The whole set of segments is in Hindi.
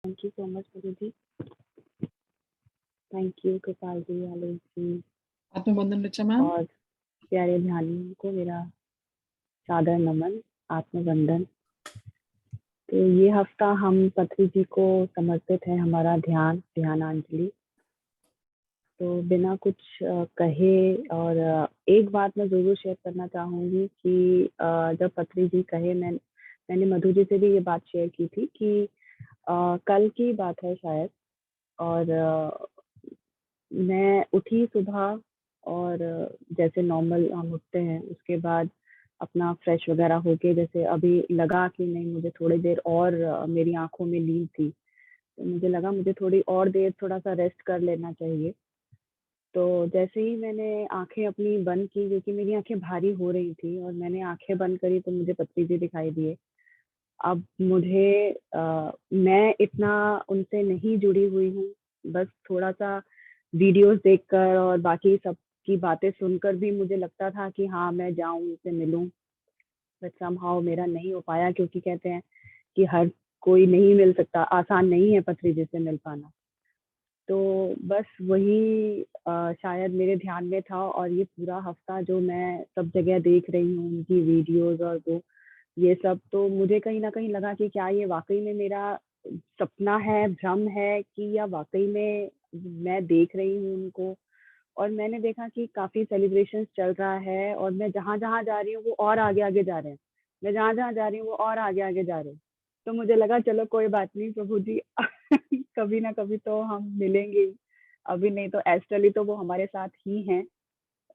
Thank you so much Madhu ji. Thank you Kripal ji, Alok ji आत्मबंधन ऋचा मैम। और प्यारे ध्यानियों को मेरा सादर नमन, आत्मबंधन। तो ये हफ्ता हम पथरी जी को समर्पित है हमारा ध्यानांजलि। तो बिना कुछ कहे और एक बात मैं जरूर शेयर करना चाहूंगी कि जब पथरी जी कहे, मैंने मधु जी से भी ये बात शेयर की थी कि कल की बात है शायद। और मैं उठी सुबह और जैसे नॉर्मल हम उठते हैं उसके बाद अपना फ्रेश वगैरह होके, जैसे अभी लगा कि नहीं मुझे थोड़ी देर और मेरी आंखों में नींद थी, तो मुझे लगा मुझे थोड़ी और देर थोड़ा सा रेस्ट कर लेना चाहिए। तो जैसे ही मैंने आंखें अपनी बंद की, क्योंकि मेरी आंखें भारी हो रही थी, और मैंने आंखें बंद करी तो मुझे पत्नी जी दिखाई दिए। अब मुझे मैं इतना उनसे नहीं जुड़ी हुई हूँ, बस थोड़ा सा वीडियोस देखकर और बाकी सब की बातें सुनकर भी मुझे लगता था कि हाँ मैं जाऊं उनसे मिलूं, बट समहाउ मेरा नहीं हो पाया, क्योंकि कहते हैं कि हर कोई नहीं मिल सकता, आसान नहीं है पथरी जी से मिल पाना। तो बस वही शायद मेरे ध्यान में था, और ये पूरा हफ्ता जो मैं सब जगह देख रही हूँ उनकी वीडियोस और वो ये सब, तो मुझे कहीं ना कहीं लगा कि क्या ये वाकई में मेरा सपना है, भ्रम है, कि या वाकई में मैं देख रही हूँ उनको। और मैंने देखा कि काफी सेलिब्रेशन चल रहा है, और मैं जहां जहां जा रही हूँ वो और आगे आगे जा रहे हैं, मैं जहां जहां जा रही हूँ वो और आगे आगे जा रहे हैं। तो मुझे लगा चलो कोई बात नहीं प्रभु जी कभी ना कभी तो हम मिलेंगे ही। अभी नहीं तो एस्ट्रली तो वो हमारे साथ ही हैं।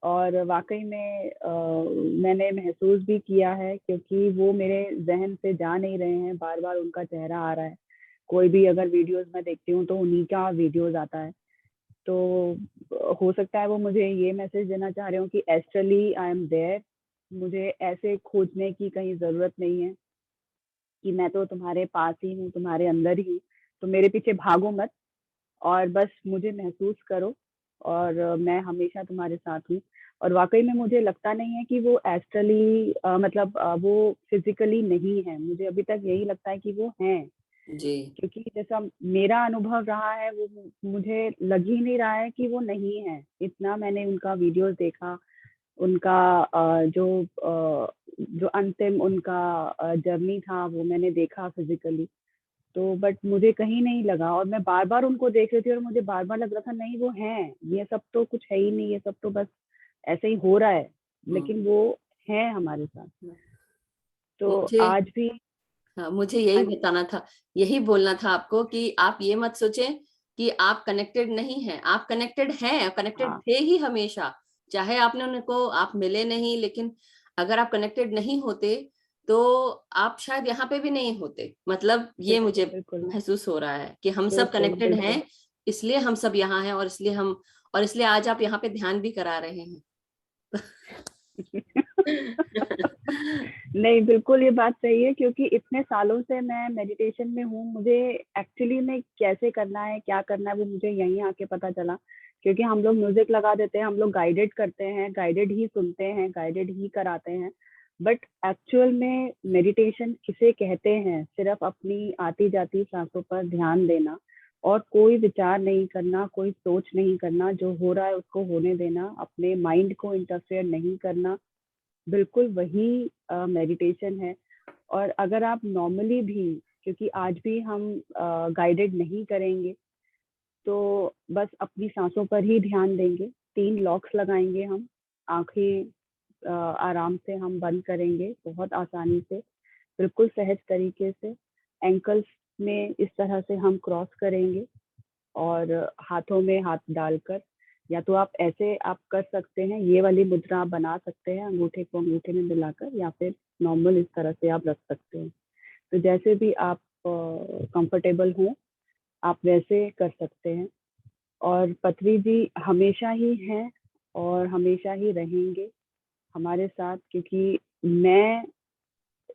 और वाकई में मैंने महसूस भी किया है, क्योंकि वो मेरे जहन से जा नहीं रहे हैं, बार बार उनका चेहरा आ रहा है। कोई भी अगर वीडियोस मैं देखती हूँ तो उन्हीं का वीडियोस आता है। तो हो सकता है वो मुझे ये मैसेज देना चाह रहे हो कि एस्ट्रली आई एम देयर, मुझे ऐसे खोजने की कहीं जरूरत नहीं है, कि मैं तो तुम्हारे पास ही हूँ, तुम्हारे अंदर ही हूँ, तो मेरे पीछे भागो मत, और बस मुझे महसूस करो, और मैं हमेशा तुम्हारे साथ हूँ। और वाकई में मुझे लगता नहीं है कि वो एस्ट्रली मतलब वो फिजिकली नहीं है, मुझे अभी तक यही लगता है कि वो हैं। जी क्योंकि जैसा मेरा अनुभव रहा है, वो मुझे लग ही नहीं रहा है कि वो नहीं है। इतना मैंने उनका वीडियोस देखा, उनका जो अंतिम उनका जर्नी था वो मैंने देखा फिजिकली। तो बट मुझे कहीं नहीं लगा, और मैं बार बार उनको देख रही थी और मुझे बार बार लग रहा था नहीं वो हैं, ये सब तो कुछ है ही नहीं, ये सब तो बस ऐसे ही हो रहा है, लेकिन वो है हमारे साथ। तो मुझे आज भी हाँ, मुझे यही हाँ बताना था, यही बोलना था आपको कि आप ये मत सोचें कि आप कनेक्टेड नहीं हैं, आप कनेक्टेड हैं, कनेक्टेड हाँ थे ही हमेशा। चाहे आपने उनको आप मिले नहीं, लेकिन अगर आप कनेक्टेड नहीं होते तो आप शायद यहाँ पे भी नहीं होते। मतलब ये बिल्कुल मुझे बिल्कुल महसूस हो रहा है कि हम सब बिल्कुल कनेक्टेड बिल्कुल हैं, इसलिए हम सब यहाँ हैं, और इसलिए आज आप यहाँ पे ध्यान भी करा रहे हैं। नहीं बिल्कुल ये बात सही है, क्योंकि इतने सालों से मैं मेडिटेशन में हूँ, मुझे एक्चुअली में कैसे करना है क्या करना है वो मुझे यहीं आके पता चला। क्योंकि हम लोग म्यूजिक लगा देते हैं, हम लोग गाइडेड करते हैं, गाइडेड ही सुनते हैं, गाइडेड ही कराते हैं, बट एक्चुअल में मेडिटेशन किसे कहते हैं? सिर्फ अपनी आती जाती सांसों पर ध्यान देना, और कोई विचार नहीं करना, कोई सोच नहीं करना, जो हो रहा है उसको होने देना, अपने माइंड को इंटरफेयर नहीं करना, बिल्कुल वही मेडिटेशन है। और अगर आप नॉर्मली भी, क्योंकि आज भी हम गाइडेड नहीं करेंगे, तो बस अपनी सांसों पर ही ध्यान देंगे, 3 लॉक्स लगाएंगे हम, आंखें आराम से हम बंद करेंगे, बहुत आसानी से, बिल्कुल सहज तरीके से, एंकल्स में इस तरह से हम क्रॉस करेंगे, और हाथों में हाथ डालकर, या तो आप ऐसे आप कर सकते हैं, ये वाली मुद्रा आप बना सकते हैं अंगूठे को अंगूठे में मिलाकर, या फिर नॉर्मल इस तरह से आप रख सकते हैं। तो जैसे भी आप कंफर्टेबल हो आप वैसे कर सकते हैं। और पथरी जी हमेशा ही हैं और हमेशा ही रहेंगे हमारे साथ, क्योंकि मैं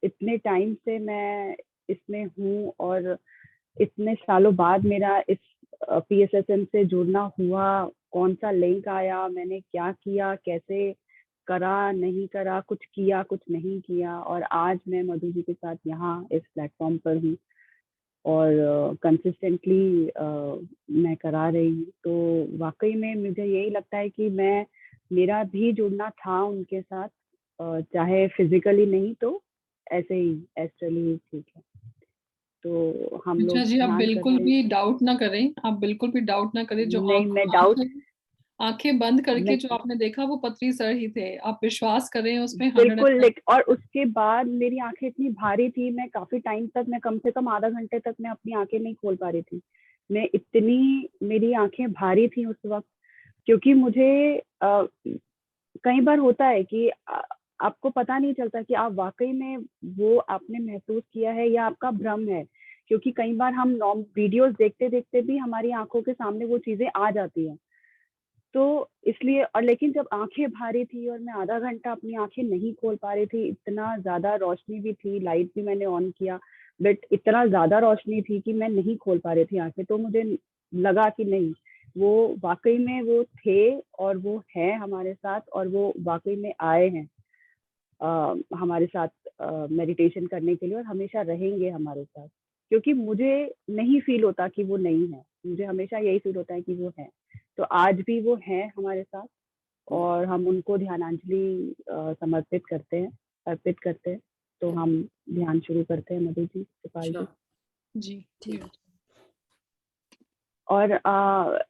इतने टाइम से मैं इसमें हूँ, और इतने सालों बाद मेरा इस पीएसएसएम से जुड़ना हुआ, कौन सा लिंक आया, मैंने क्या किया, कैसे करा नहीं करा, कुछ किया कुछ नहीं किया, और आज मैं मधु जी के साथ यहाँ इस प्लेटफॉर्म पर हूँ। और कंसिस्टेंटली मैं करा रही हूँ। तो वाक़ई में मुझे यही लगता है कि मेरा भी जुड़ना था उनके साथ, चाहे फिज़िकली नहीं तो ऐसे ही एस्ट्रली ही ठीक है। तो हम अच्छा लोग जी, आप ध्यान बिल्कुल करते हैं। भी डाउट ना करें, आप बिल्कुल भी डाउट ना करें। जो नहीं, मैं डाउट आंखें आंखें बंद करके मैं जो आपने देखा वो पतरी सर ही थे। आप विश्वास करें उस पे बिल्कुल 100%। लाइक, और उसके बाद मेरी आँखें इतनी भारी थी, मैं काफ़ी टाइम तक, मैं कम से कम आधा घंटे तक मैं अपनी आँखें नहीं खोल पा रही थी। मेरी आँखें भारी थी उस वक़्त, क्योंकि मुझे कई बार होता है कि आपको पता नहीं चलता कि आप वाक़ई में वो आपने महसूस किया है या आपका भ्रम है। क्योंकि कई बार हम नॉर्म वीडियोज़ देखते-देखते भी हमारी आँखों के सामने वो चीज़ें आ जाती हैं। तो इसलिए, और लेकिन जब आँखें भारी थी और मैं आधा घंटा अपनी आँखें नहीं खोल पा रही थी, इतना ज़्यादा रोशनी भी थी, लाइट भी मैंने ऑन किया, बट इतना ज़्यादा रोशनी थी कि मैं नहीं खोल पा रही थी आँखें। तो मुझे लगा कि नहीं, वो वाक़ई में वो थे और वो हैं हमारे साथ, और वो वाक़ई में आए हैं हमारे साथ मेडिटेशन करने के लिए, और हमेशा रहेंगे हमारे साथ। क्योंकि मुझे नहीं फ़ील होता कि वो नहीं है, मुझे हमेशा यही फ़ील होता है कि वो हैं। तो आज भी वो हैं हमारे साथ, और हम उनको ध्यानांजलि समर्पित करते हैं, अर्पित करते हैं। तो हम ध्यान शुरू करते हैं मधु जी, कृपाल जी। श्योर, जी ठीक। और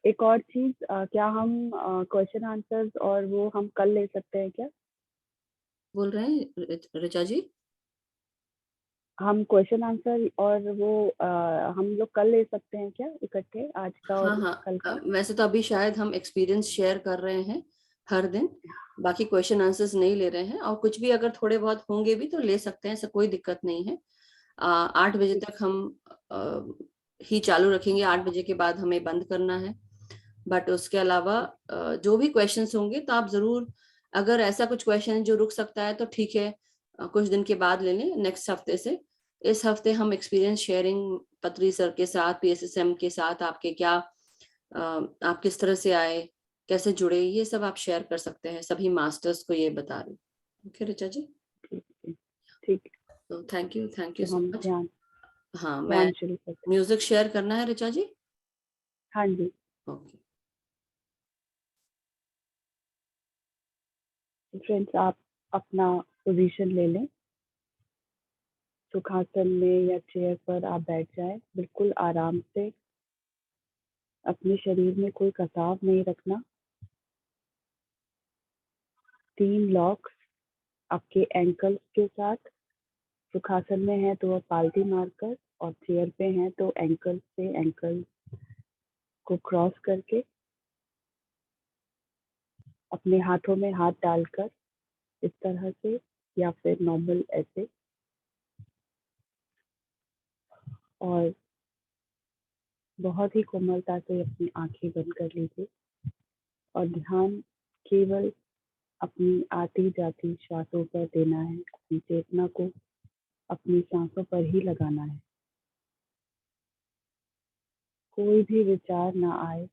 एक और चीज़, क्या हम क्वेश्चन आंसर्स और वो हम कल ले सकते हैं क्या? बोल रहे हैं ऋचा जी? हम क्वेश्चन आंसर और वो हम लोग कल ले सकते हैं क्या इकट्ठे, आज का हाँ और हाँ, कल का? वैसे तो अभी शायद हम एक्सपीरियंस शेयर कर रहे हैं हर दिन, बाकी क्वेश्चन आंसर्स नहीं ले रहे हैं। और कुछ भी अगर थोड़े बहुत होंगे भी तो ले सकते हैं, ऐसा कोई दिक्कत नहीं है। 8 बजे ठीक, तक हम ही चालू रखेंगे, 8 बजे के बाद हमें बंद करना है। बट उसके अलावा जो भी क्वेश्चंस होंगे तो आप जरूर, अगर ऐसा कुछ क्वेश्चन जो रुक सकता है तो ठीक है, कुछ दिन के बाद ले लें, नेक्स्ट हफ्ते से। इस हफ्ते हम एक्सपीरियंस शेयरिंग पत्री सर के साथ, पीएसएसएम के साथ आपके क्या, आप किस तरह से आए, कैसे जुड़े, ये सब आप शेयर कर सकते हैं। सभी मास्टर्स को ये बता रही हूँ। ओके ऋचा जी, ठीक, ठीक, ठीक। तो थैंक यू तो सो हम मच। ध्यान हाँ, मैं ध्यान शुरू करते हैं। म्यूजिक शेयर करना है ऋचा जी? हाँ जी। ओके। फ्रेंड्स, आप अपना पोजीशन ले लें, सुखासन में या चेयर पर आप बैठ जाएं, बिल्कुल आराम से। अपने शरीर में कोई कसाव नहीं रखना। 3 लॉक्स आपके एंकल्स के साथ। सुखासन में है तो आप पालती मारकर, और चेयर पे हैं तो एंकल से एंकल को क्रॉस करके, अपने हाथों में हाथ डालकर इस तरह से, या फिर नॉर्मल ऐसे, और बहुत ही कोमलता से अपनी आंखें बंद कर लीजिए, और ध्यान केवल अपनी आती जाती श्वासों पर देना है। अपनी चेतना को अपनी सांसों पर ही लगाना है। कोई भी विचार ना आए,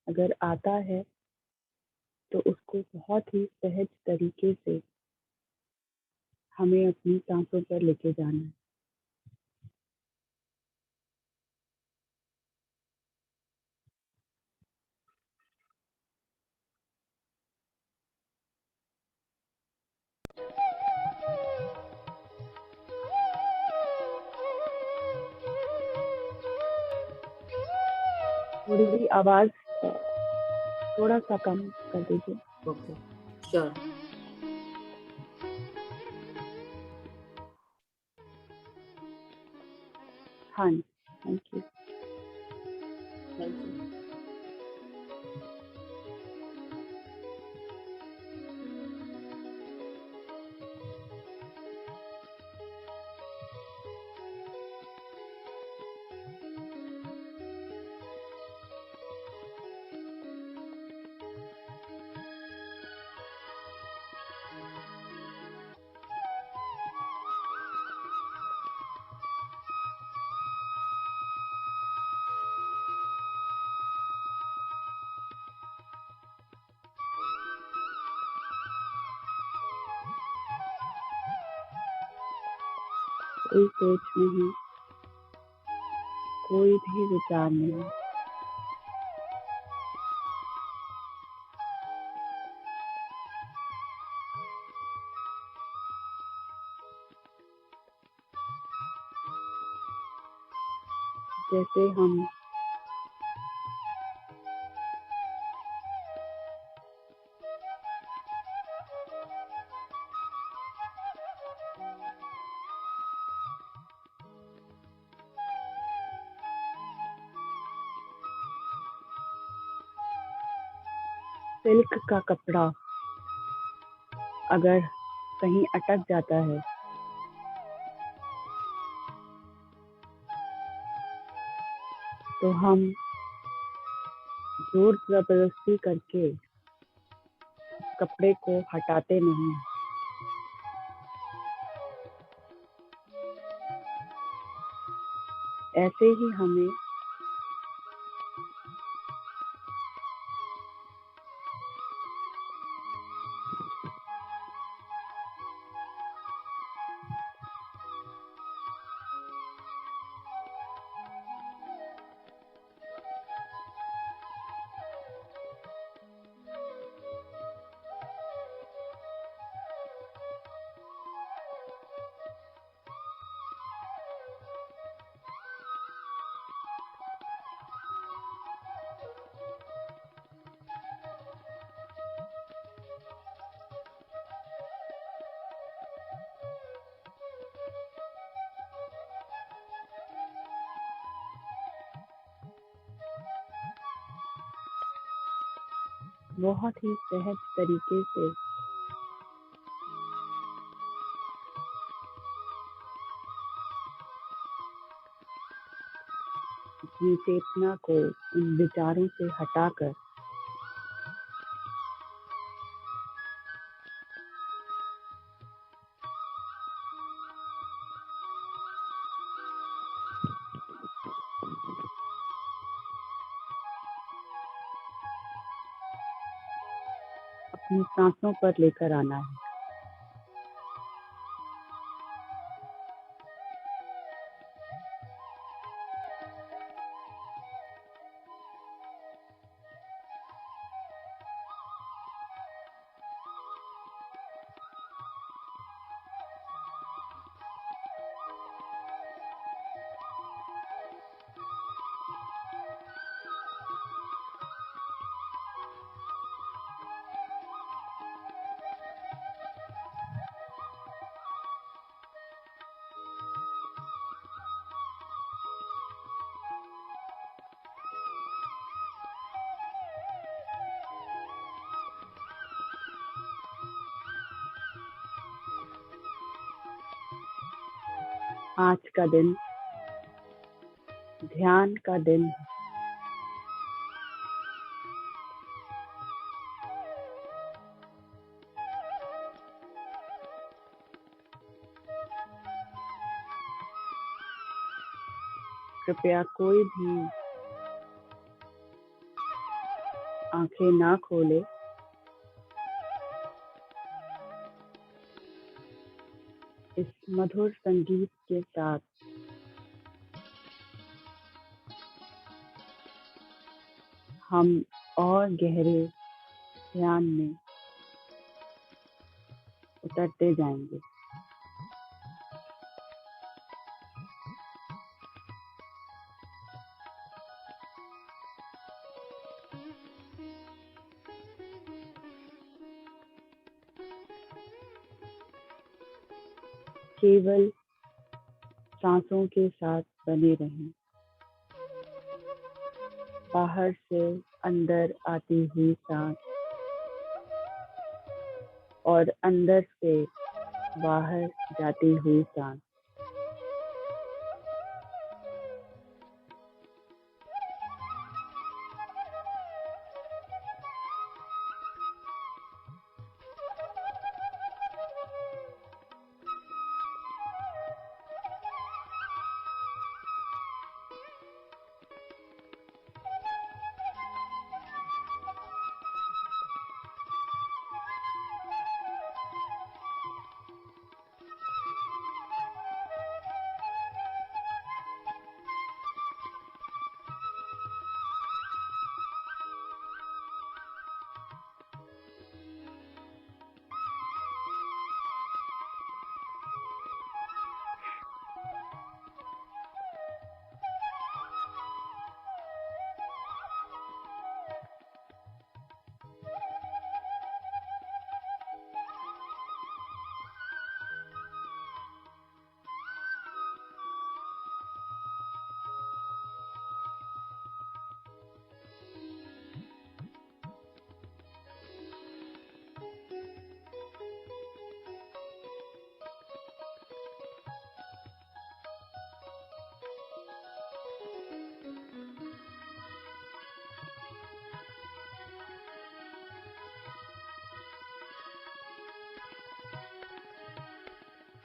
अगर आता है तो उसको बहुत ही सहज तरीके से हमें अपनी सांसों पर लेके जाना है। थोड़ी सी आवाज थोड़ा सा कम कर दीजिए। Okay, sure. हाँ जी, थैंक यू। Thank you. कोई सोच नहीं, कोई भी विचार नहीं। जैसे हम सिल्क का कपड़ा अगर कहीं अटक जाता है तो हम जोर जबरदस्ती करके कपड़े को हटाते नहीं। ऐसे ही हमें बहुत ही सहज तरीके से अपनी चेतना को इन विचारों से हटाकर अपनी सांसों पर लेकर आना है। आज का दिन ध्यान का दिन है। कृपया कोई भी आंखें ना खोले। इस मधुर संगीत के साथ हम और गहरे ध्यान में उतरते जाएंगे। केवल सांसों के साथ बने रहें। बाहर से अंदर आती हुई सांस और अंदर से बाहर जाती हुई सांस।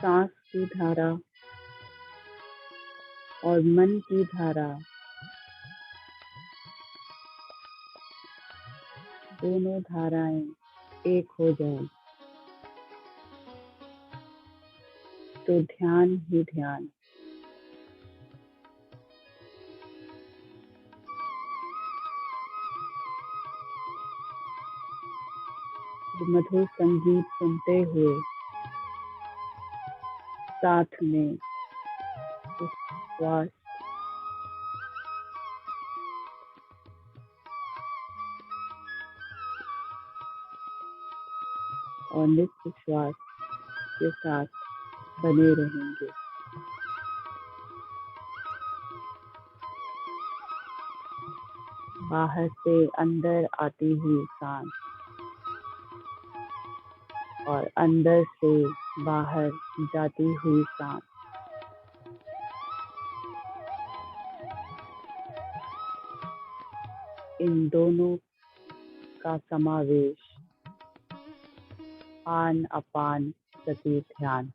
सांस की धारा और मन की धारा दोनों धाराएं एक हो जाए तो ध्यान ही ध्यान। मधुर संगीत सुनते हुए साथ में उस श्वास और नित्य श्वास के साथ बने रहेंगे। बाहर से अंदर आती हुई सांस और अंदर से बाहर जाती हुई सांस, इन दोनों का समावेश आन अपान सति ध्यान।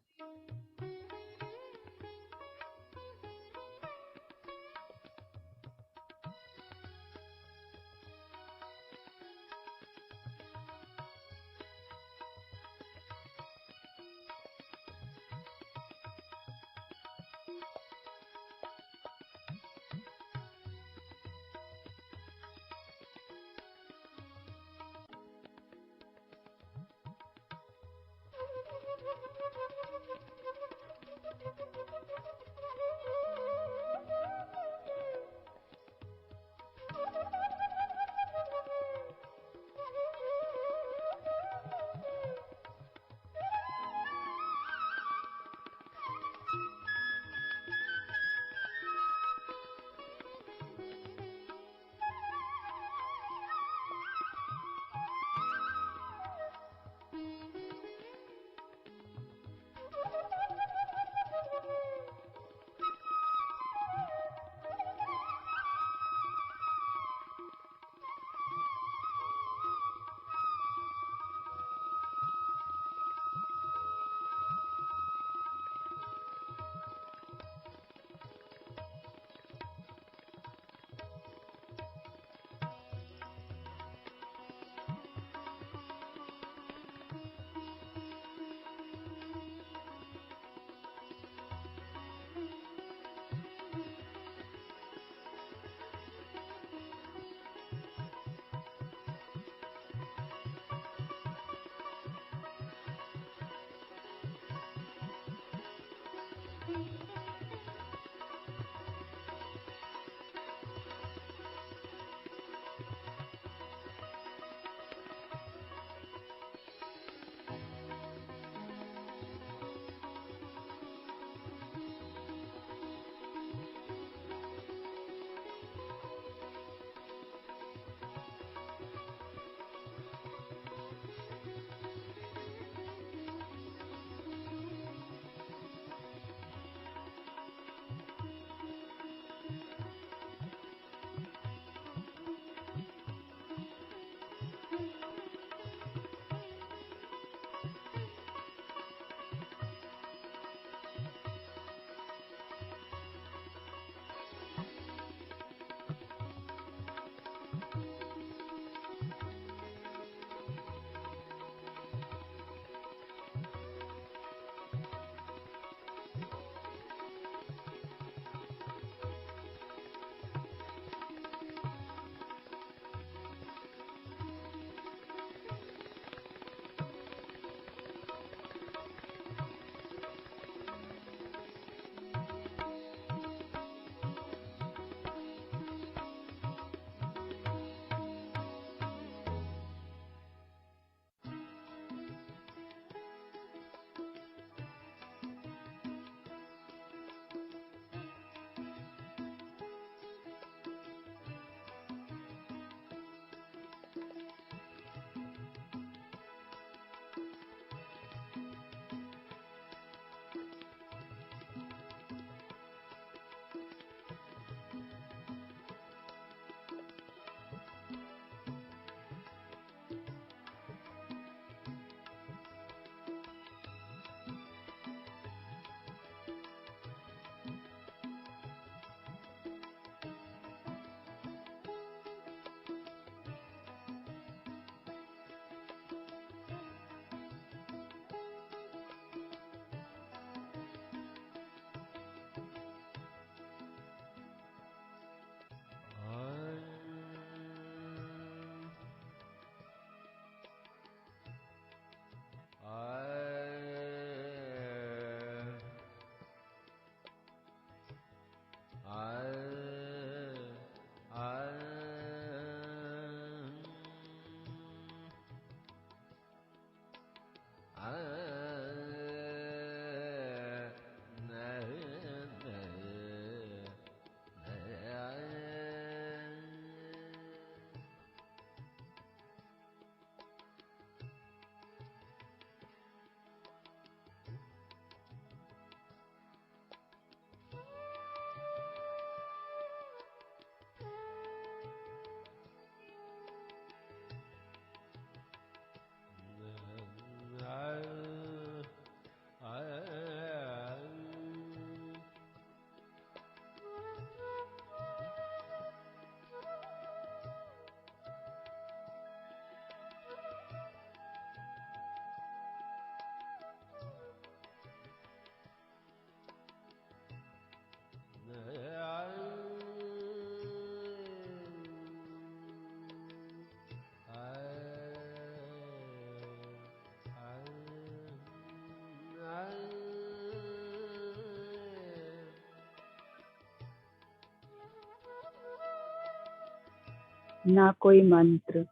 ना कोई मंत्र,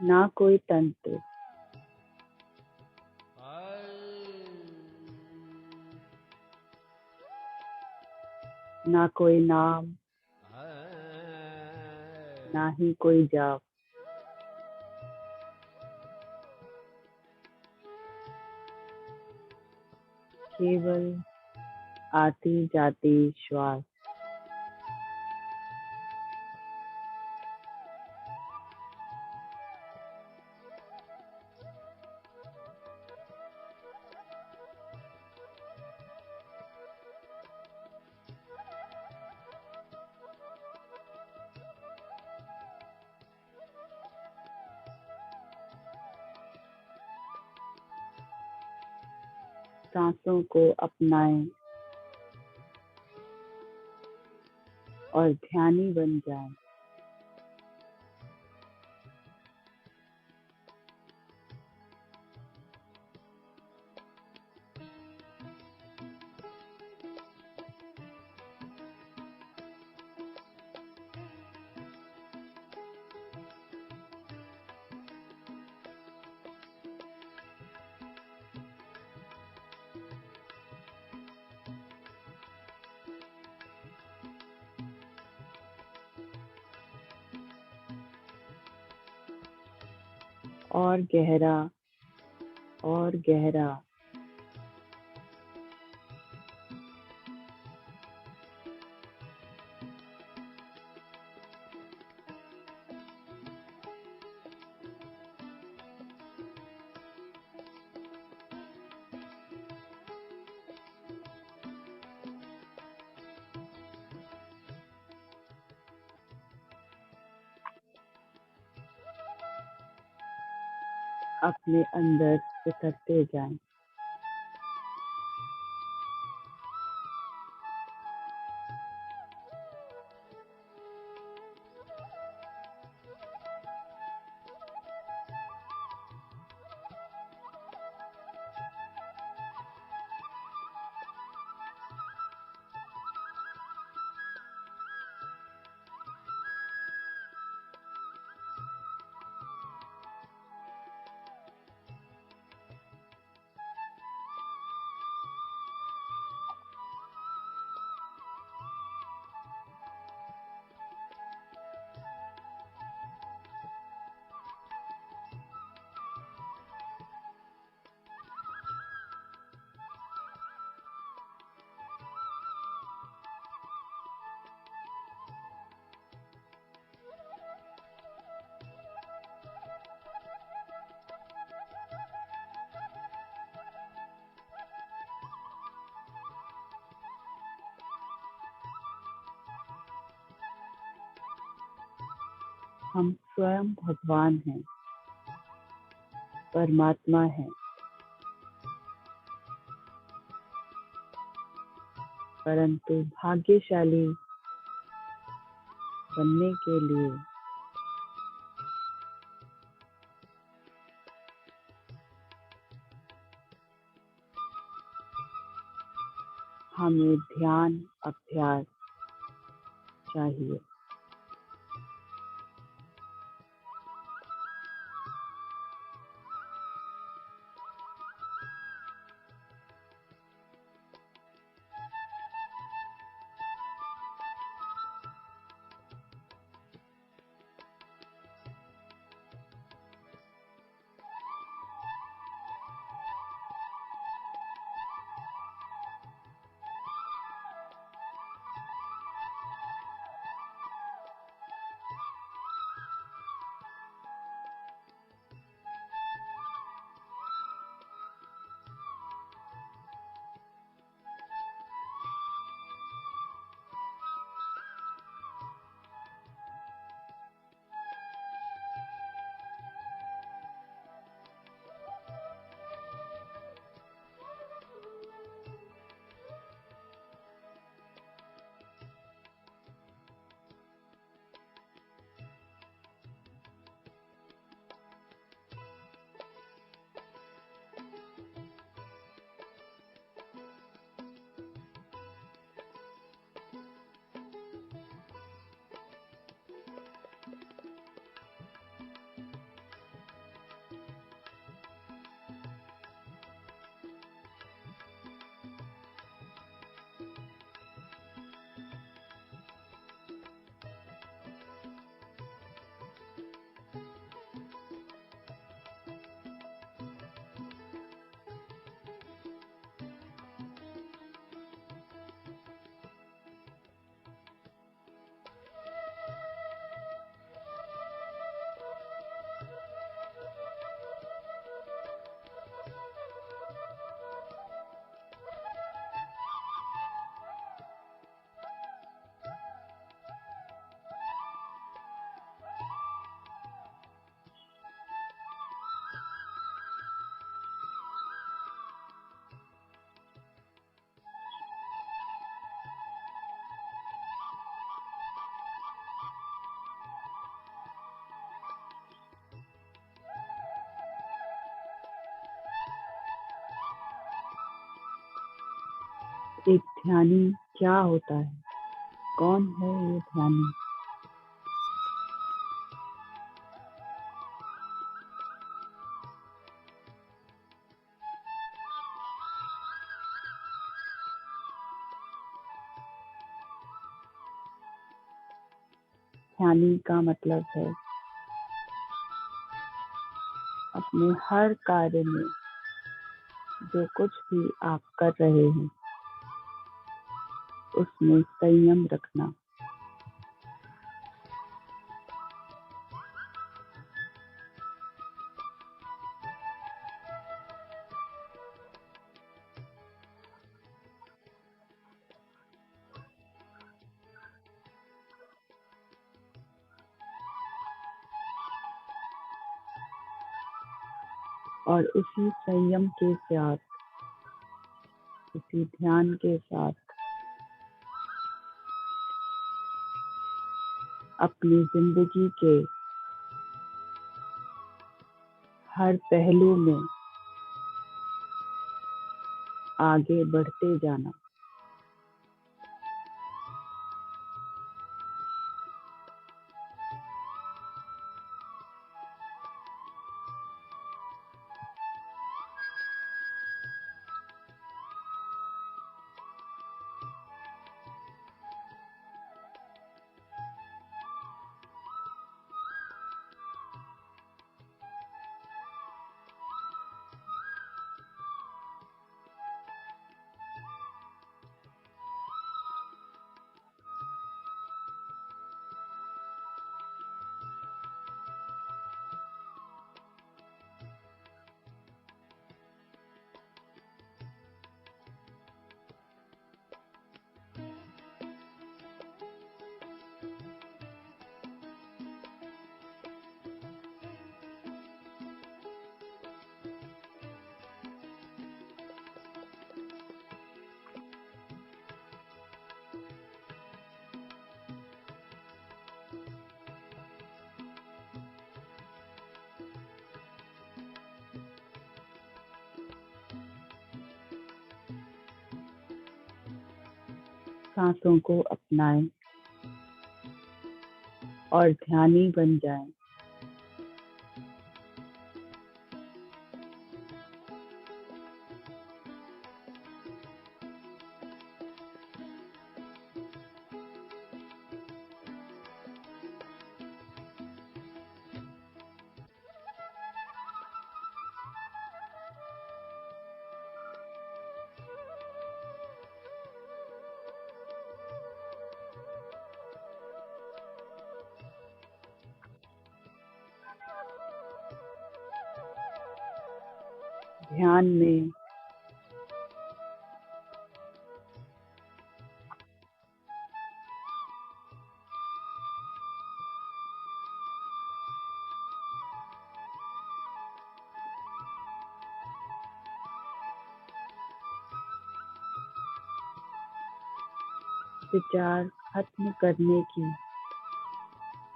ना कोई तंत्र, ना कोई नाम, ना ही कोई जाप। केवल आती जाती श्वास। सांसों को अपनाएं और ध्यानी बन जाएं। और गहरा और गहरा। अपने अंदर उतरते जाएं। हम स्वयं भगवान हैं, परमात्मा हैं, परंतु भाग्यशाली बनने के लिए हमें ध्यान अभ्यास चाहिए। ध्यानी क्या होता है? कौन है ये ध्यानी? ध्यानी का मतलब है अपने हर कार्य में जो कुछ भी आप कर रहे हैं उसमें संयम रखना। और उसी संयम के साथ, उसी ध्यान के साथ अपनी जिंदगी के हर पहलू में आगे बढ़ते जाना। सांसों को अपनाएं और ध्यानी बन जाएं। ध्यान में विचार खत्म करने की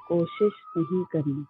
कोशिश नहीं करनी।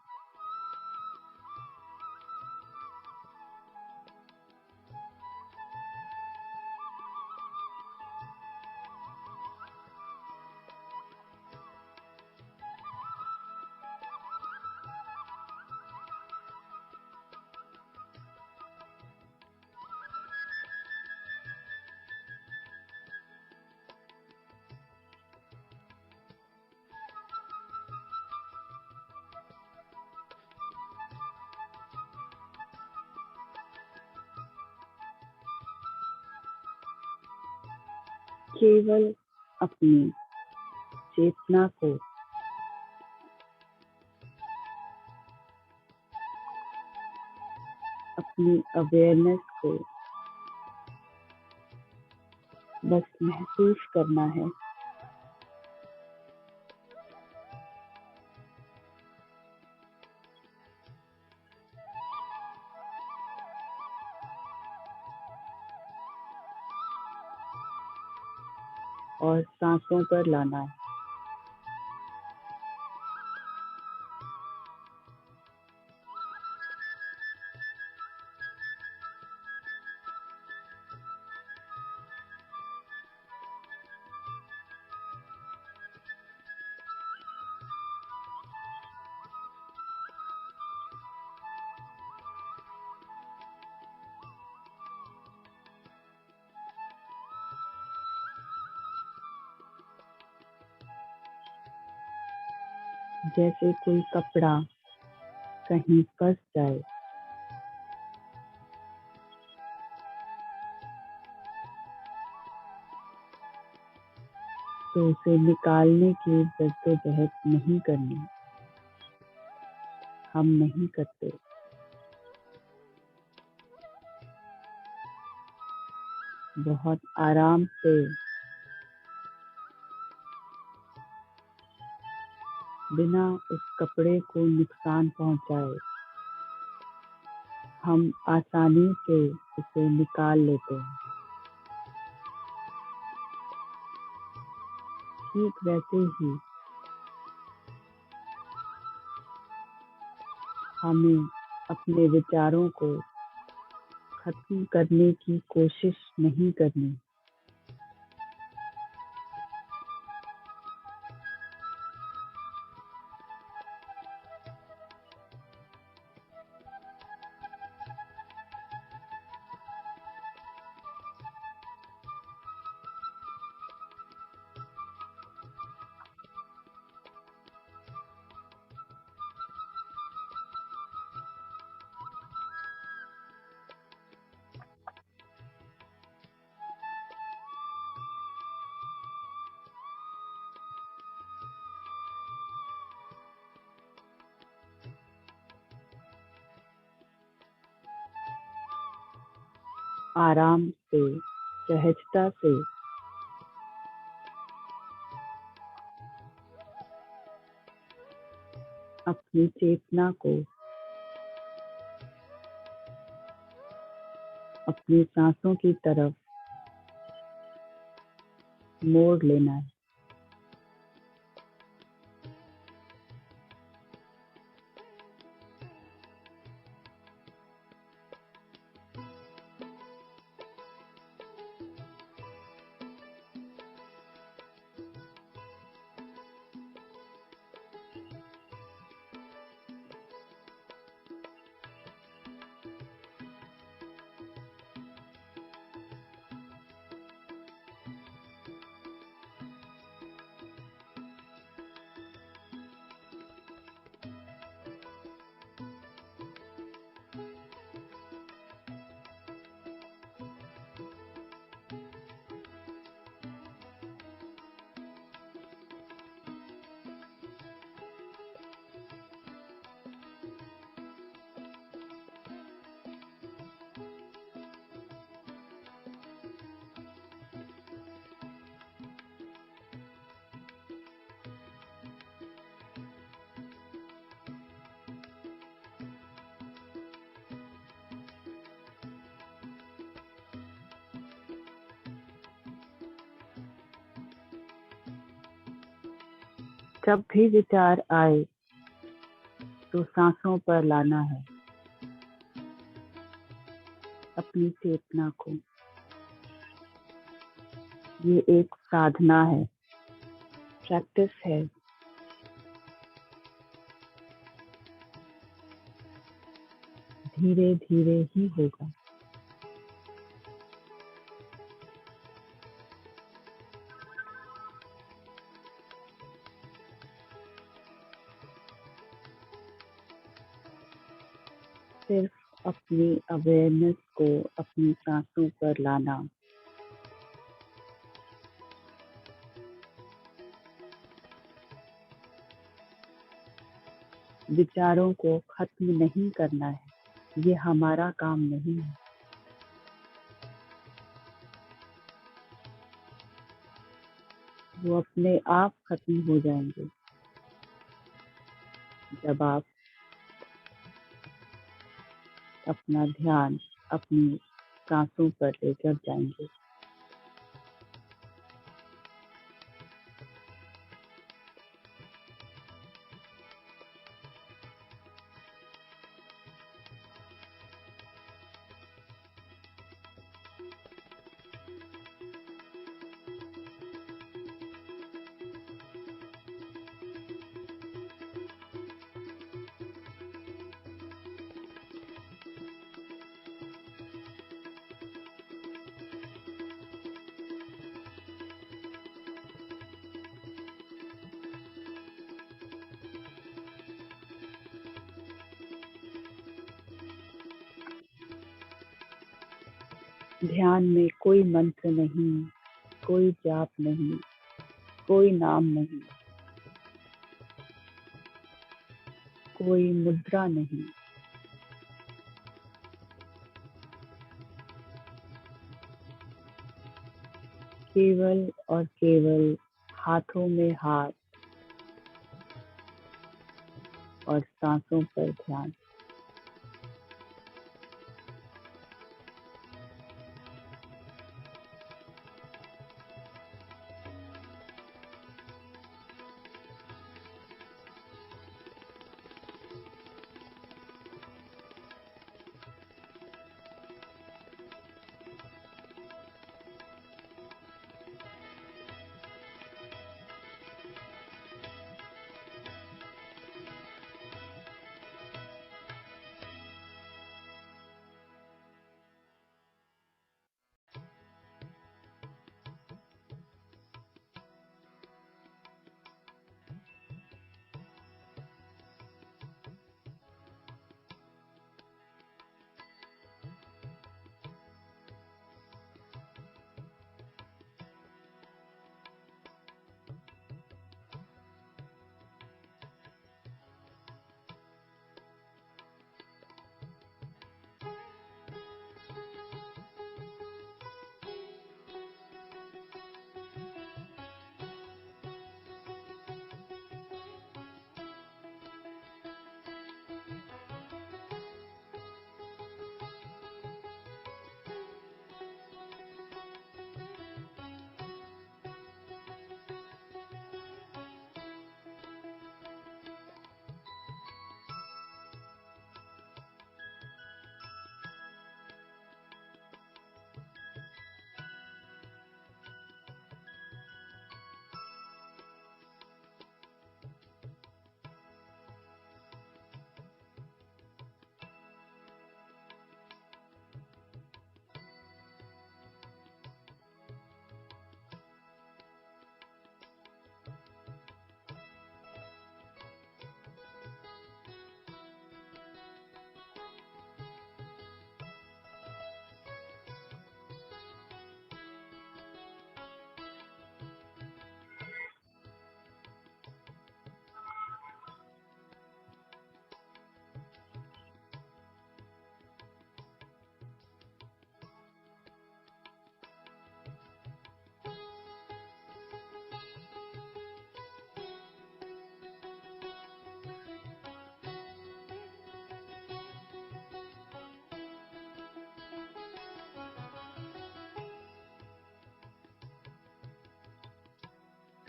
केवल अपनी चेतना को अपनी अवेयरनेस को बस महसूस करना है। और सांसों पर लाना है। जैसे कोई कपड़ा कहीं फंस जाए तो उसे निकालने की जद्दोजहद नहीं करनी, हम नहीं करते। बहुत आराम से बिना उस कपड़े को नुकसान पहुंचाए हम आसानी से उसे निकाल लेते हैं। ठीक वैसे ही हमें अपने विचारों को खत्म करने की कोशिश नहीं करनी। आराम से, सहजता से अपनी चेतना को अपनी सांसों की तरफ मोड़ लेना है। जब भी विचार आए तो सांसों पर लाना है अपनी चेतना को। ये एक साधना है, प्रैक्टिस है। धीरे धीरे ही होगा। सिर्फ अपनी अवेयरनेस को अपनी सांसों पर लाना। विचारों को खत्म नहीं करना है, ये हमारा काम नहीं है। वो अपने आप खत्म हो जाएंगे जब आप अपना ध्यान अपनी सांसों पर लेकर जाएंगे। ध्यान में कोई मंत्र नहीं, कोई जाप नहीं, कोई नाम नहीं, कोई मुद्रा नहीं। केवल और केवल हाथों में हाथ और सांसों पर ध्यान।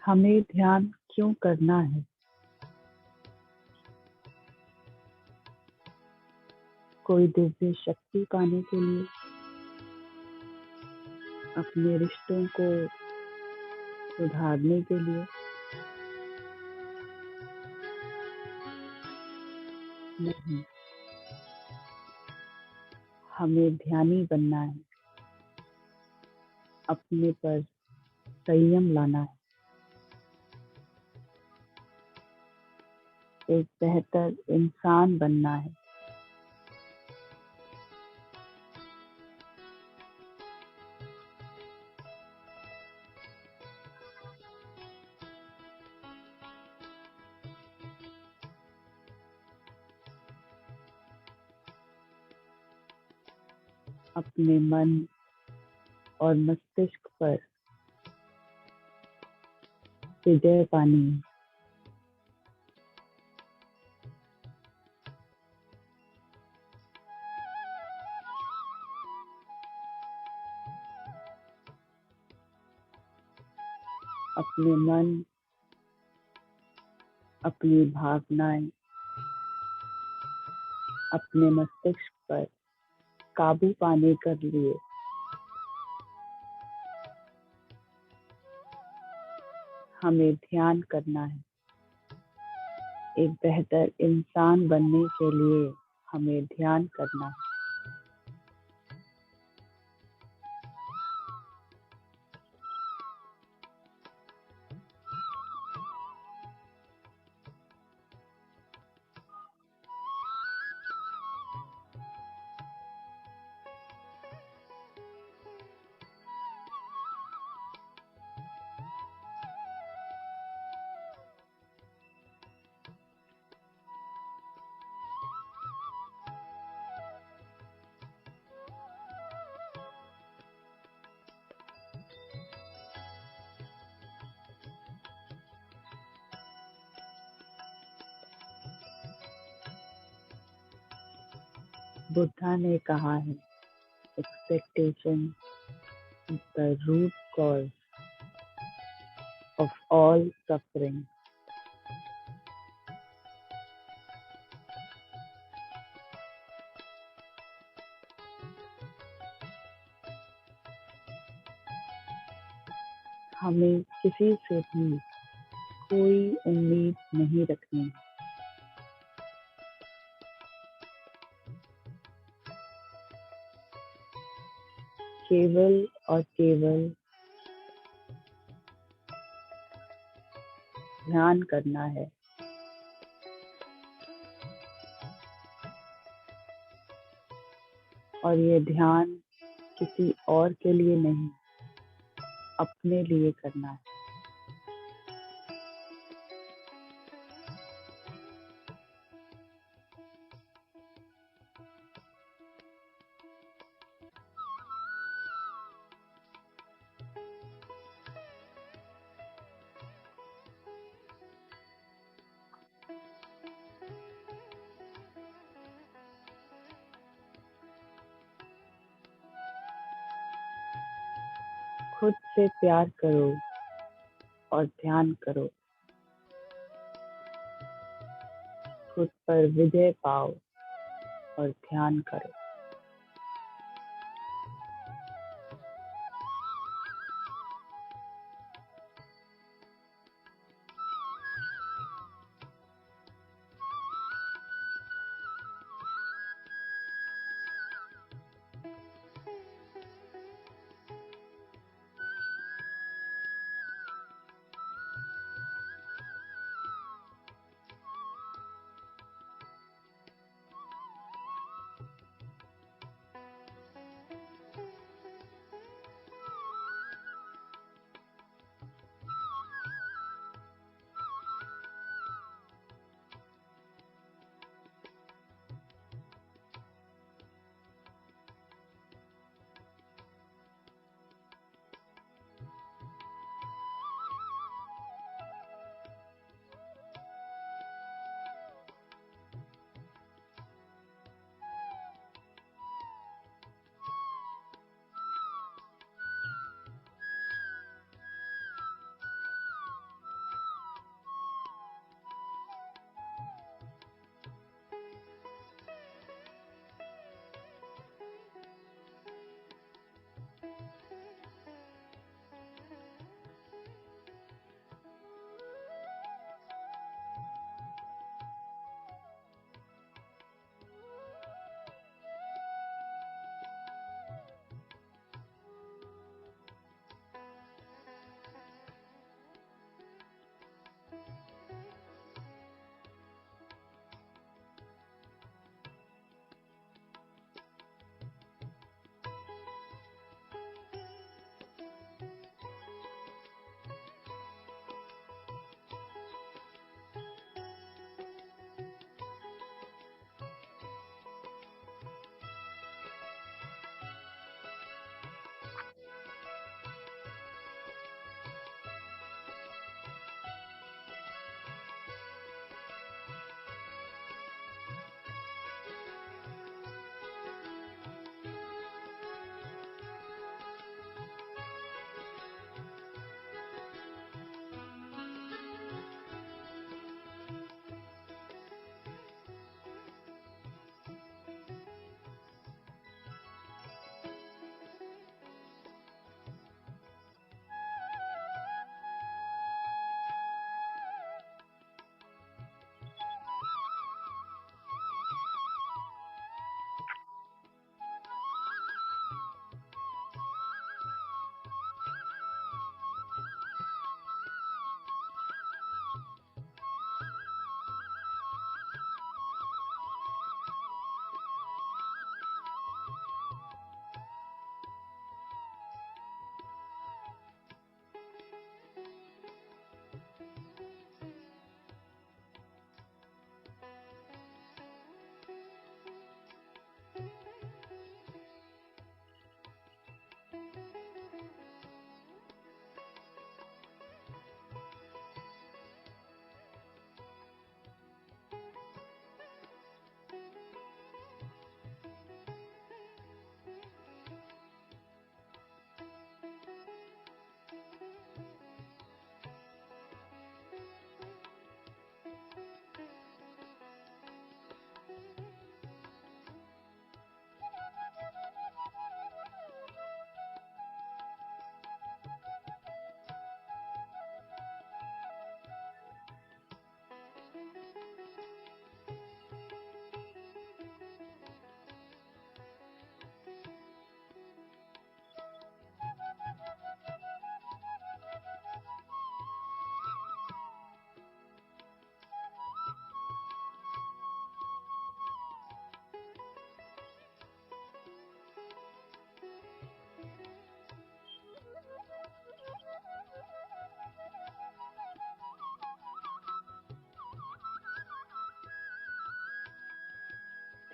हमें ध्यान क्यों करना है? कोई दिव्य शक्ति पाने के लिए, अपने रिश्तों को सुधारने के लिए? नहीं, हमें ध्यानी बनना है, अपने पर संयम लाना है, एक बेहतर इंसान बनना है। अपने मन और मस्तिष्क पर विजय पानी है। अपने मन, अपनी भावनाएं, अपने मस्तिष्क पर काबू पाने के लिए हमें ध्यान करना है। एक बेहतर इंसान बनने के लिए हमें ध्यान करना है। बुद्धा ने कहा है, expectation is the root cause of all suffering. हमें किसी से भी कोई उम्मीद नहीं रखनी। केवल और केवल ध्यान करना है। और ये ध्यान किसी और के लिए नहीं, अपने लिए करना है। खुद से प्यार करो और ध्यान करो। खुद पर विजय पाओ और ध्यान करो।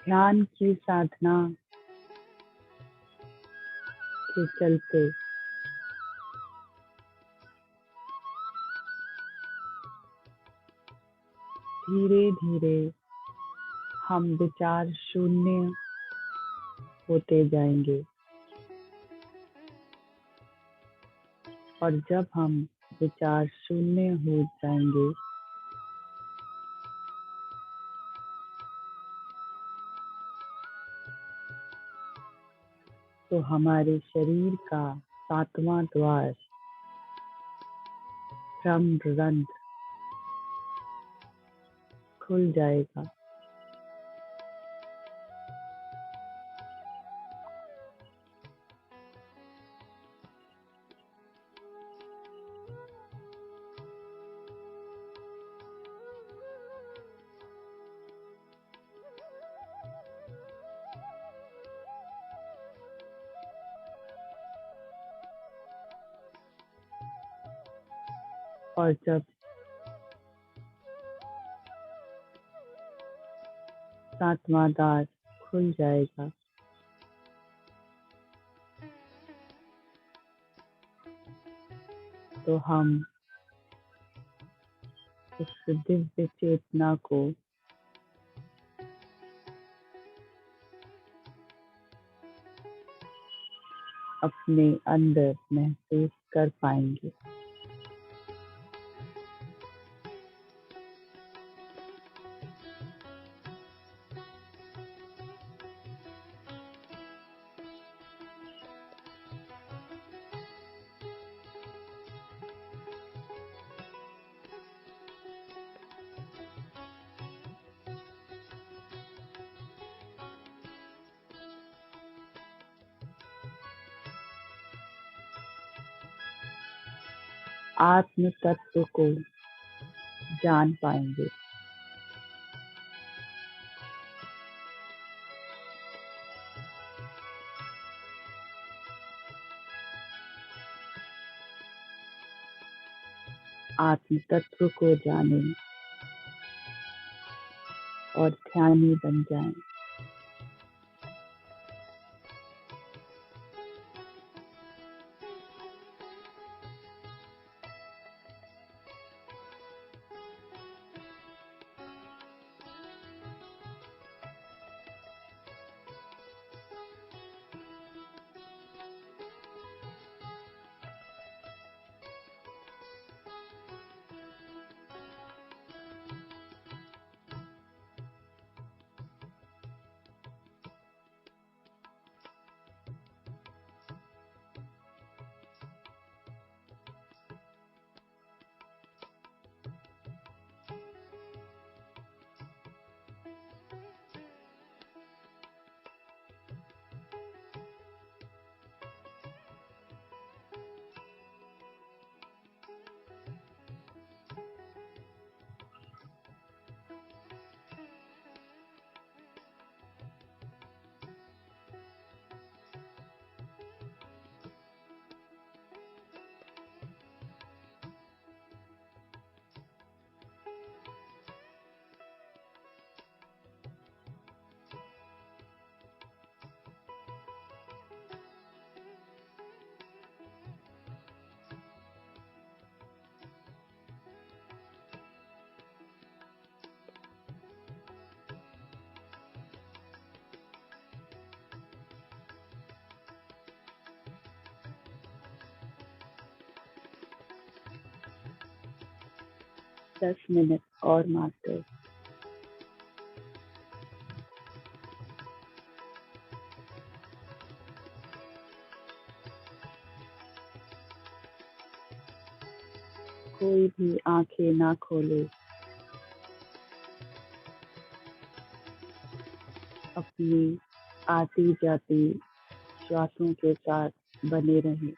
ध्यान की साधना के चलते धीरे धीरे हम विचार शून्य होते जाएंगे और जब हम विचार शून्य हो जाएंगे तो हमारे शरीर का 7वां द्वार ब्रह्मरंध्र खुल जाएगा और जब 7वां द्वार खुल जाएगा तो हम उस दिव्य चेतना को अपने अंदर महसूस कर पाएंगे। आत्म तत्व को जान पाएंगे। आत्म तत्व को जाने और ध्यानी बन जाएं। दस मिनट और मात्र। कोई भी आंखें ना खोले, अपनी आती जाती श्वासों के साथ बने रहें।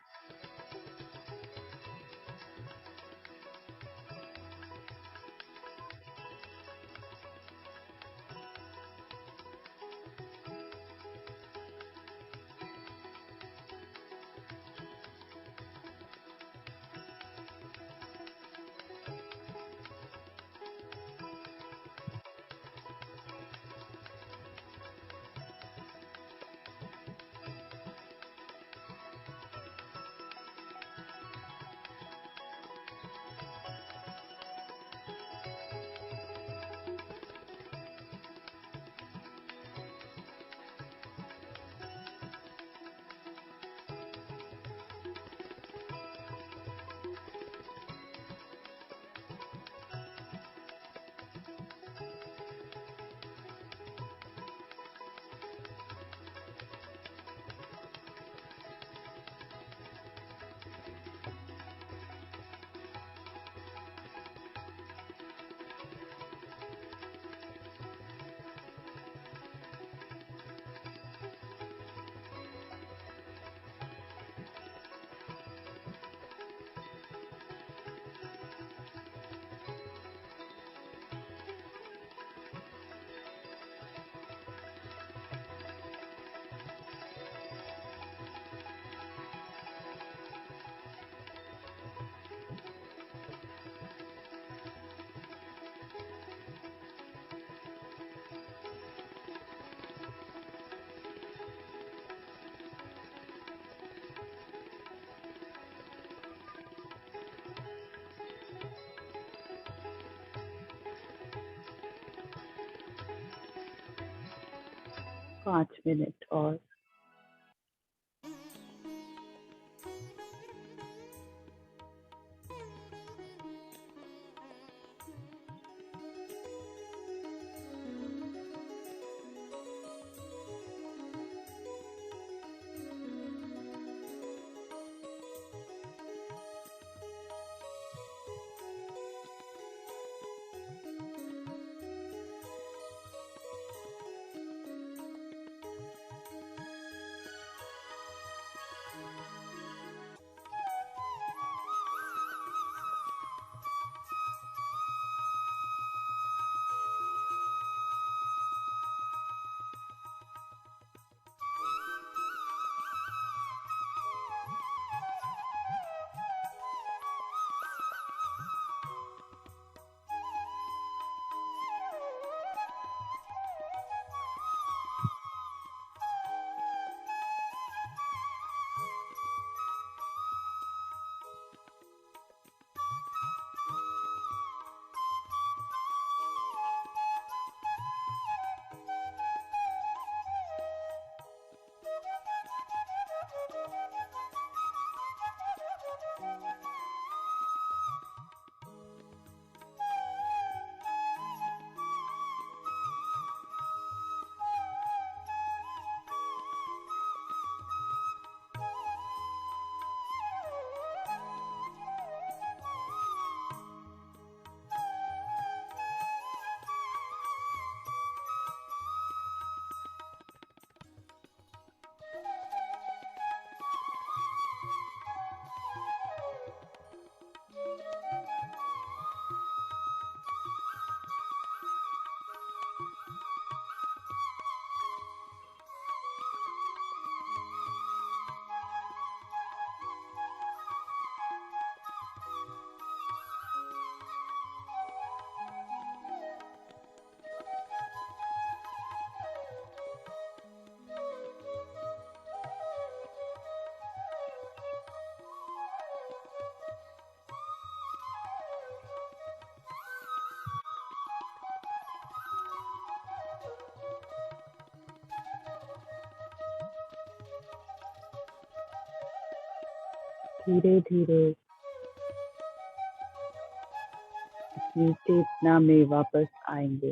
5 मिनट और। धीरे धीरे अपनी चेतना में वापस आएंगे।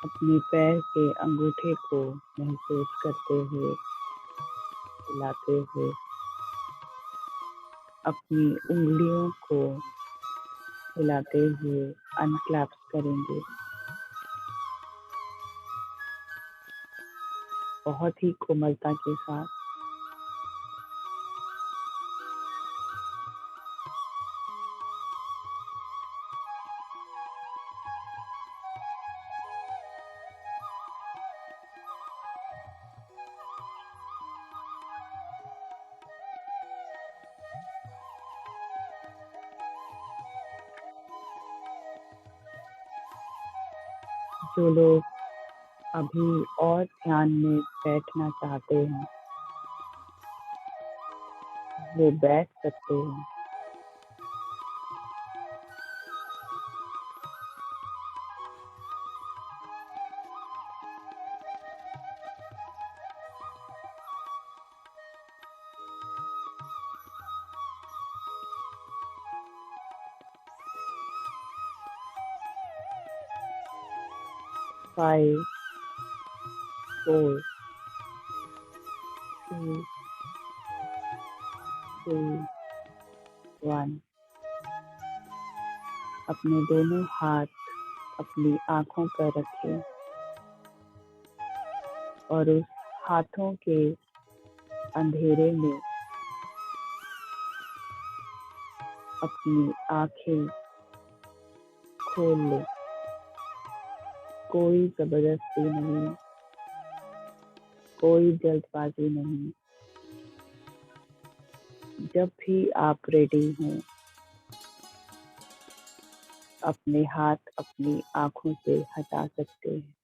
अपने पैर के अंगूठे को महसूस करते हुए, हिलाते हुए, अपनी उंगलियों को हिलाते हुए अनक्लैप्स करेंगे। बहुत ही कोमलता के साथ। जो लोग अभी और ध्यान में बैठना चाहते हैं, वो बैठ सकते हैं। Five, 4, 3, 2, 1। अपने दोनों हाथ अपनी आंखों पर रखें और उस हाथों के अंधेरे में अपनी आंखें खोल लें। कोई जबरदस्ती नहीं, कोई जल्दबाजी नहीं। जब भी आप रेडी हों, अपने हाथ अपनी आंखों से हटा सकते हैं।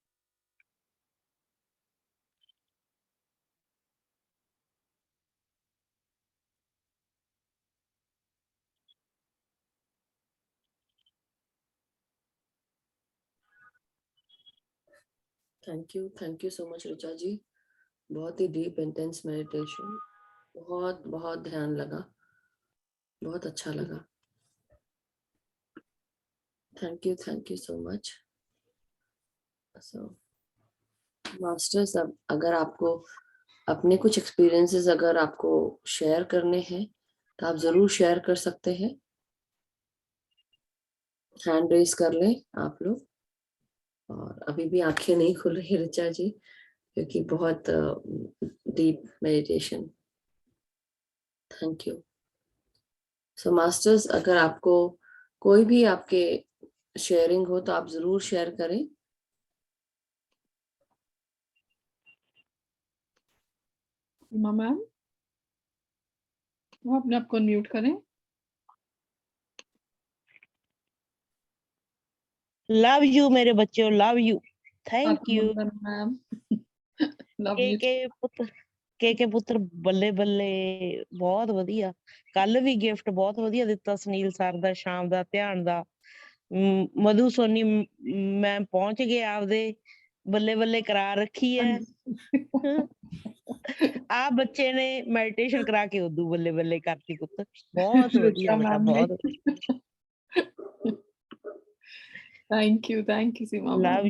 Thank you so much Richa ji. बहुत ही डीप इंटेंस मेडिटेशन, बहुत बहुत ध्यान लगा, बहुत अच्छा लगा। Thank you so much. So masters, अब अगर आपको अपने कुछ एक्सपीरियंसेस अगर आपको शेयर करने हैं तो आप जरूर शेयर कर सकते हैं। हैंड रेस कर लें आप लोग। और अभी भी आंखें नहीं खुल रही ऋचा जी, क्योंकि बहुत deep meditation. Thank you. So masters, अगर आपको कोई भी आपके शेयरिंग हो तो आप जरूर शेयर करें। मैम वो अपने आप को म्यूट करें। लव यू मेरे बच्चों, love you, thank you. Ma'am love you. के ਪੁੱਤਰ ਬੱਲੇ ਬੱਲੇ, ਬਹੁਤ ਵਧੀਆ। ਕੱਲ ਵੀ ਗਿਫਟ ਬਹੁਤ ਵਧੀਆ ਦਿੱਤਾ ਸੁਨੀਲ ਸਰ ਦਾ, ਸ਼ਾਮ ਦਾ ਧਿਆਨ ਦਾ। ਮਧੂ ਸੋਨੀ ਮੈਂ ਪਹੁੰਚ ਗਿਆ ਆਪਦੇ, ਬੱਲੇ ਬੱਲੇ ਕਰਾ ਰੱਖੀ ਹੈ। ਆ ਬੱਚੇ ਨੇ ਮੈਡੀਟੇਸ਼ਨ ਕਰਾ ਕੇ ਉਦੋਂ ਬੱਲੇ ਬੱਲੇ ਕਰਤੀ ਪੁੱਤ, ਬਹੁਤ ਵਧੀਆ ਬੇਟਾ, ਬਹੁਤ ਵਧੀਆ। Thank you Seema love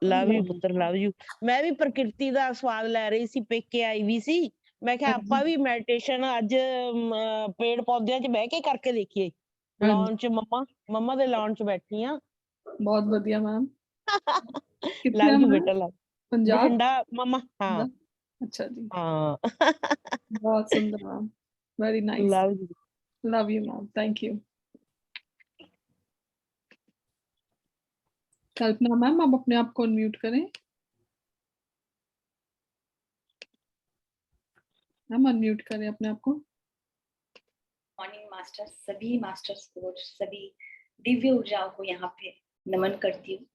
ma'am. You ਪੁੱਤਰ, ਲਵ ਯੂ। ਮੈਂ ਵੀ ਪ੍ਰਕਿਰਤੀ ਦਾ ਸਵਾਦ ਲੈ ਰਹੀ ਸੀ, ਪੇਕੇ ਆਈ ਵੀ ਸੀ। ਮੈਂ ਕਿਹਾ ਆਪਾਂ ਵੀ ਮੈਡੀਟੇਸ਼ਨ ਅੱਜ ਪੇੜ ਪੌਦਿਆਂ 'ਚ ਬਹਿ ਕੇ ਕਰਕੇ ਦੇਖੀਏ। ਲਾਉਣ 'ਚ ਮੰਮਾ ਦੇ ਲਾਉਣ 'ਚ ਬੈਠੀ ਆ। बहुत बढ़िया मैम। ਲਵ यू बेटा, लव। पंजाब। बठिंडा मम्मा। हाँ अच्छा जी। हाँ। बहुत सुंदर ma'am, very nice. Love you ma'am, thank you. Kalpana ma'am, आप अपने आप को अनम्यूट करें। मैम अनम्यूट करें अपने आप को। मॉर्निंग मास्टर्स, सभी मास्टर्स को, सभी दिव्य ऊर्जाओं को यहाँ पे नमन करती हूँ।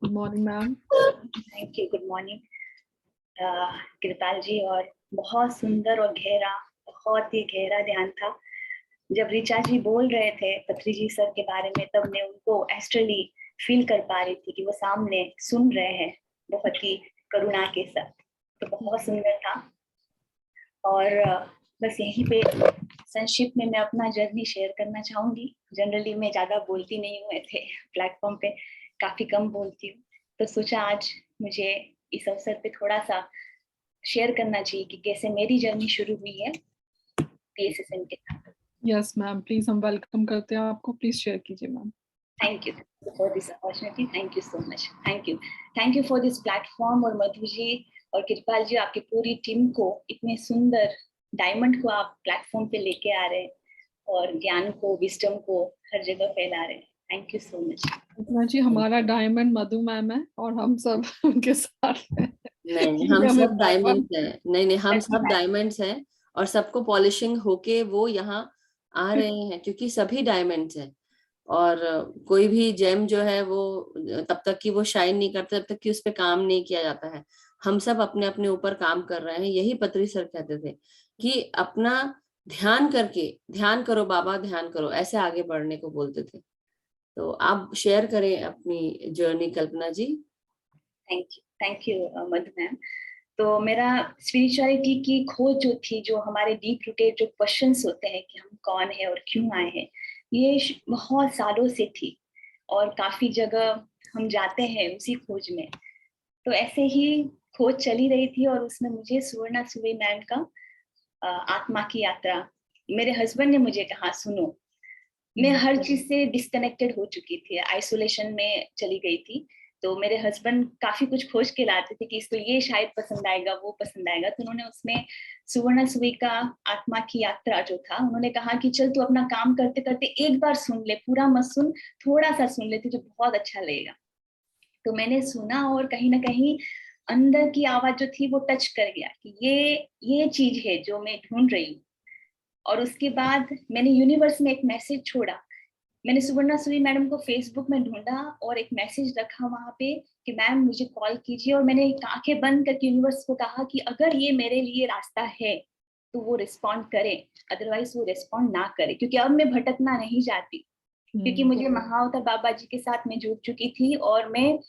Good morning ma'am. Thank you, good morning Kripal ji. और बहुत सुंदर और गहरा, बहुत ही गहरा ध्यान था। जब ऋचा जी बोल रहे थे पत्री जी सर के बारे में, तब मैं उनको एस्ट्रली फील कर पा रही थी कि वो सामने सुन रहे हैं बहुत ही करुणा के साथ। तो बहुत सुंदर था। और बस यहीं पे संक्षिप्त में मैं अपना जर्नी शेयर करना चाहूंगी। जनरली मैं ज्यादा बोलती नहीं हूँ, ऐसे प्लेटफॉर्म पे काफी कम बोलती हूँ, तो सोचा आज मुझे इस अवसर पे थोड़ा सा शेयर करना चाहिए कि कैसे मेरी जर्नी शुरू हुई है PSSM के साथ। यस मैम, प्लीज हम वेलकम करते हैं आपको, प्लीज शेयर कीजिए ma'am. Thank you for this opportunity, thank you so much, thank you for this platform. और मधु जी और कृपाल जी, आपकी पूरी टीम को, इतने सुंदर डायमंड को आप प्लेटफॉर्म पे लेके आ रहे हैं और ज्ञान को, विजडम को हर जगह फैला रहे हैं। Thank you so much. जी, हमारा डायमंड मधु मैम है और हम सब उनके साथ हैं। नहीं, हम सब डायमंड्स हैं। नहीं, हम सब डायमंड्स हैं और सबको पॉलिशिंग होके वो यहाँ आ रहे हैं, क्योंकि सभी डायमंड्स हैं। और कोई भी जेम जो है वो तब तक कि वो शाइन नहीं करता, तब तक कि उस पे काम नहीं किया जाता है। हम सब अपने अपने ऊपर काम कर रहे हैं। यही पत्री सर कहते थे कि अपना ध्यान करके, ध्यान करो बाबा, ध्यान करो, ऐसे आगे बढ़ने को बोलते थे। तो आप शेयर करें अपनी journey Kalpana ji. Thank you Madhu ma'am. तो मेरा स्पिरिचुअलिटी की खोज जो थी, जो हमारे डीप रूटेड जो क्वेश्चंस होते हैं कि हम कौन है और क्यों आए हैं, ये बहुत सालों से थी और काफी जगह हम जाते हैं उसी खोज में। तो ऐसे ही खोज चली रही थी और उसमें मुझे सुवर्णा सुवे मैम का आत्मा की यात्रा, मेरे हस्बैंड ने मुझे कहा सुनो। मैं हर चीज से डिस्कनेक्टेड हो चुकी थी, आइसोलेशन में चली गई थी। तो मेरे हस्बैंड काफी कुछ खोज के लाते थे कि इसको ये शायद पसंद आएगा, वो पसंद आएगा। तो उन्होंने उसमें सुवर्ण सुवी का आत्मा की यात्रा जो था, उन्होंने कहा कि चल तू अपना काम करते करते एक बार सुन ले, पूरा मत सुन, थोड़ा सा सुन ले, तुझे बहुत अच्छा लगेगा। तो मैंने सुना और कहीं ना कहीं अंदर की आवाज जो थी वो टच कर गया कि ये चीज है जो मैं ढूंढ रही हूँ। और उसके बाद मैंने यूनिवर्स में एक मैसेज छोड़ा। मैंने सुवर्णा सुवी मैडम को फेसबुक में ढूंढा और एक मैसेज रखा वहां पे कि मैम मुझे कॉल कीजिए। और मैंने आंखें बंद करके यूनिवर्स को कहा कि अगर ये मेरे लिए रास्ता है तो वो रिस्पॉन्ड करे, अदरवाइज वो रिस्पॉन्ड ना करे, क्योंकि अब मैं भटकना नहीं चाहती। क्योंकि मुझे महाअवतार बाबा जी के साथ मैं जुड़ चुकी थी और मैं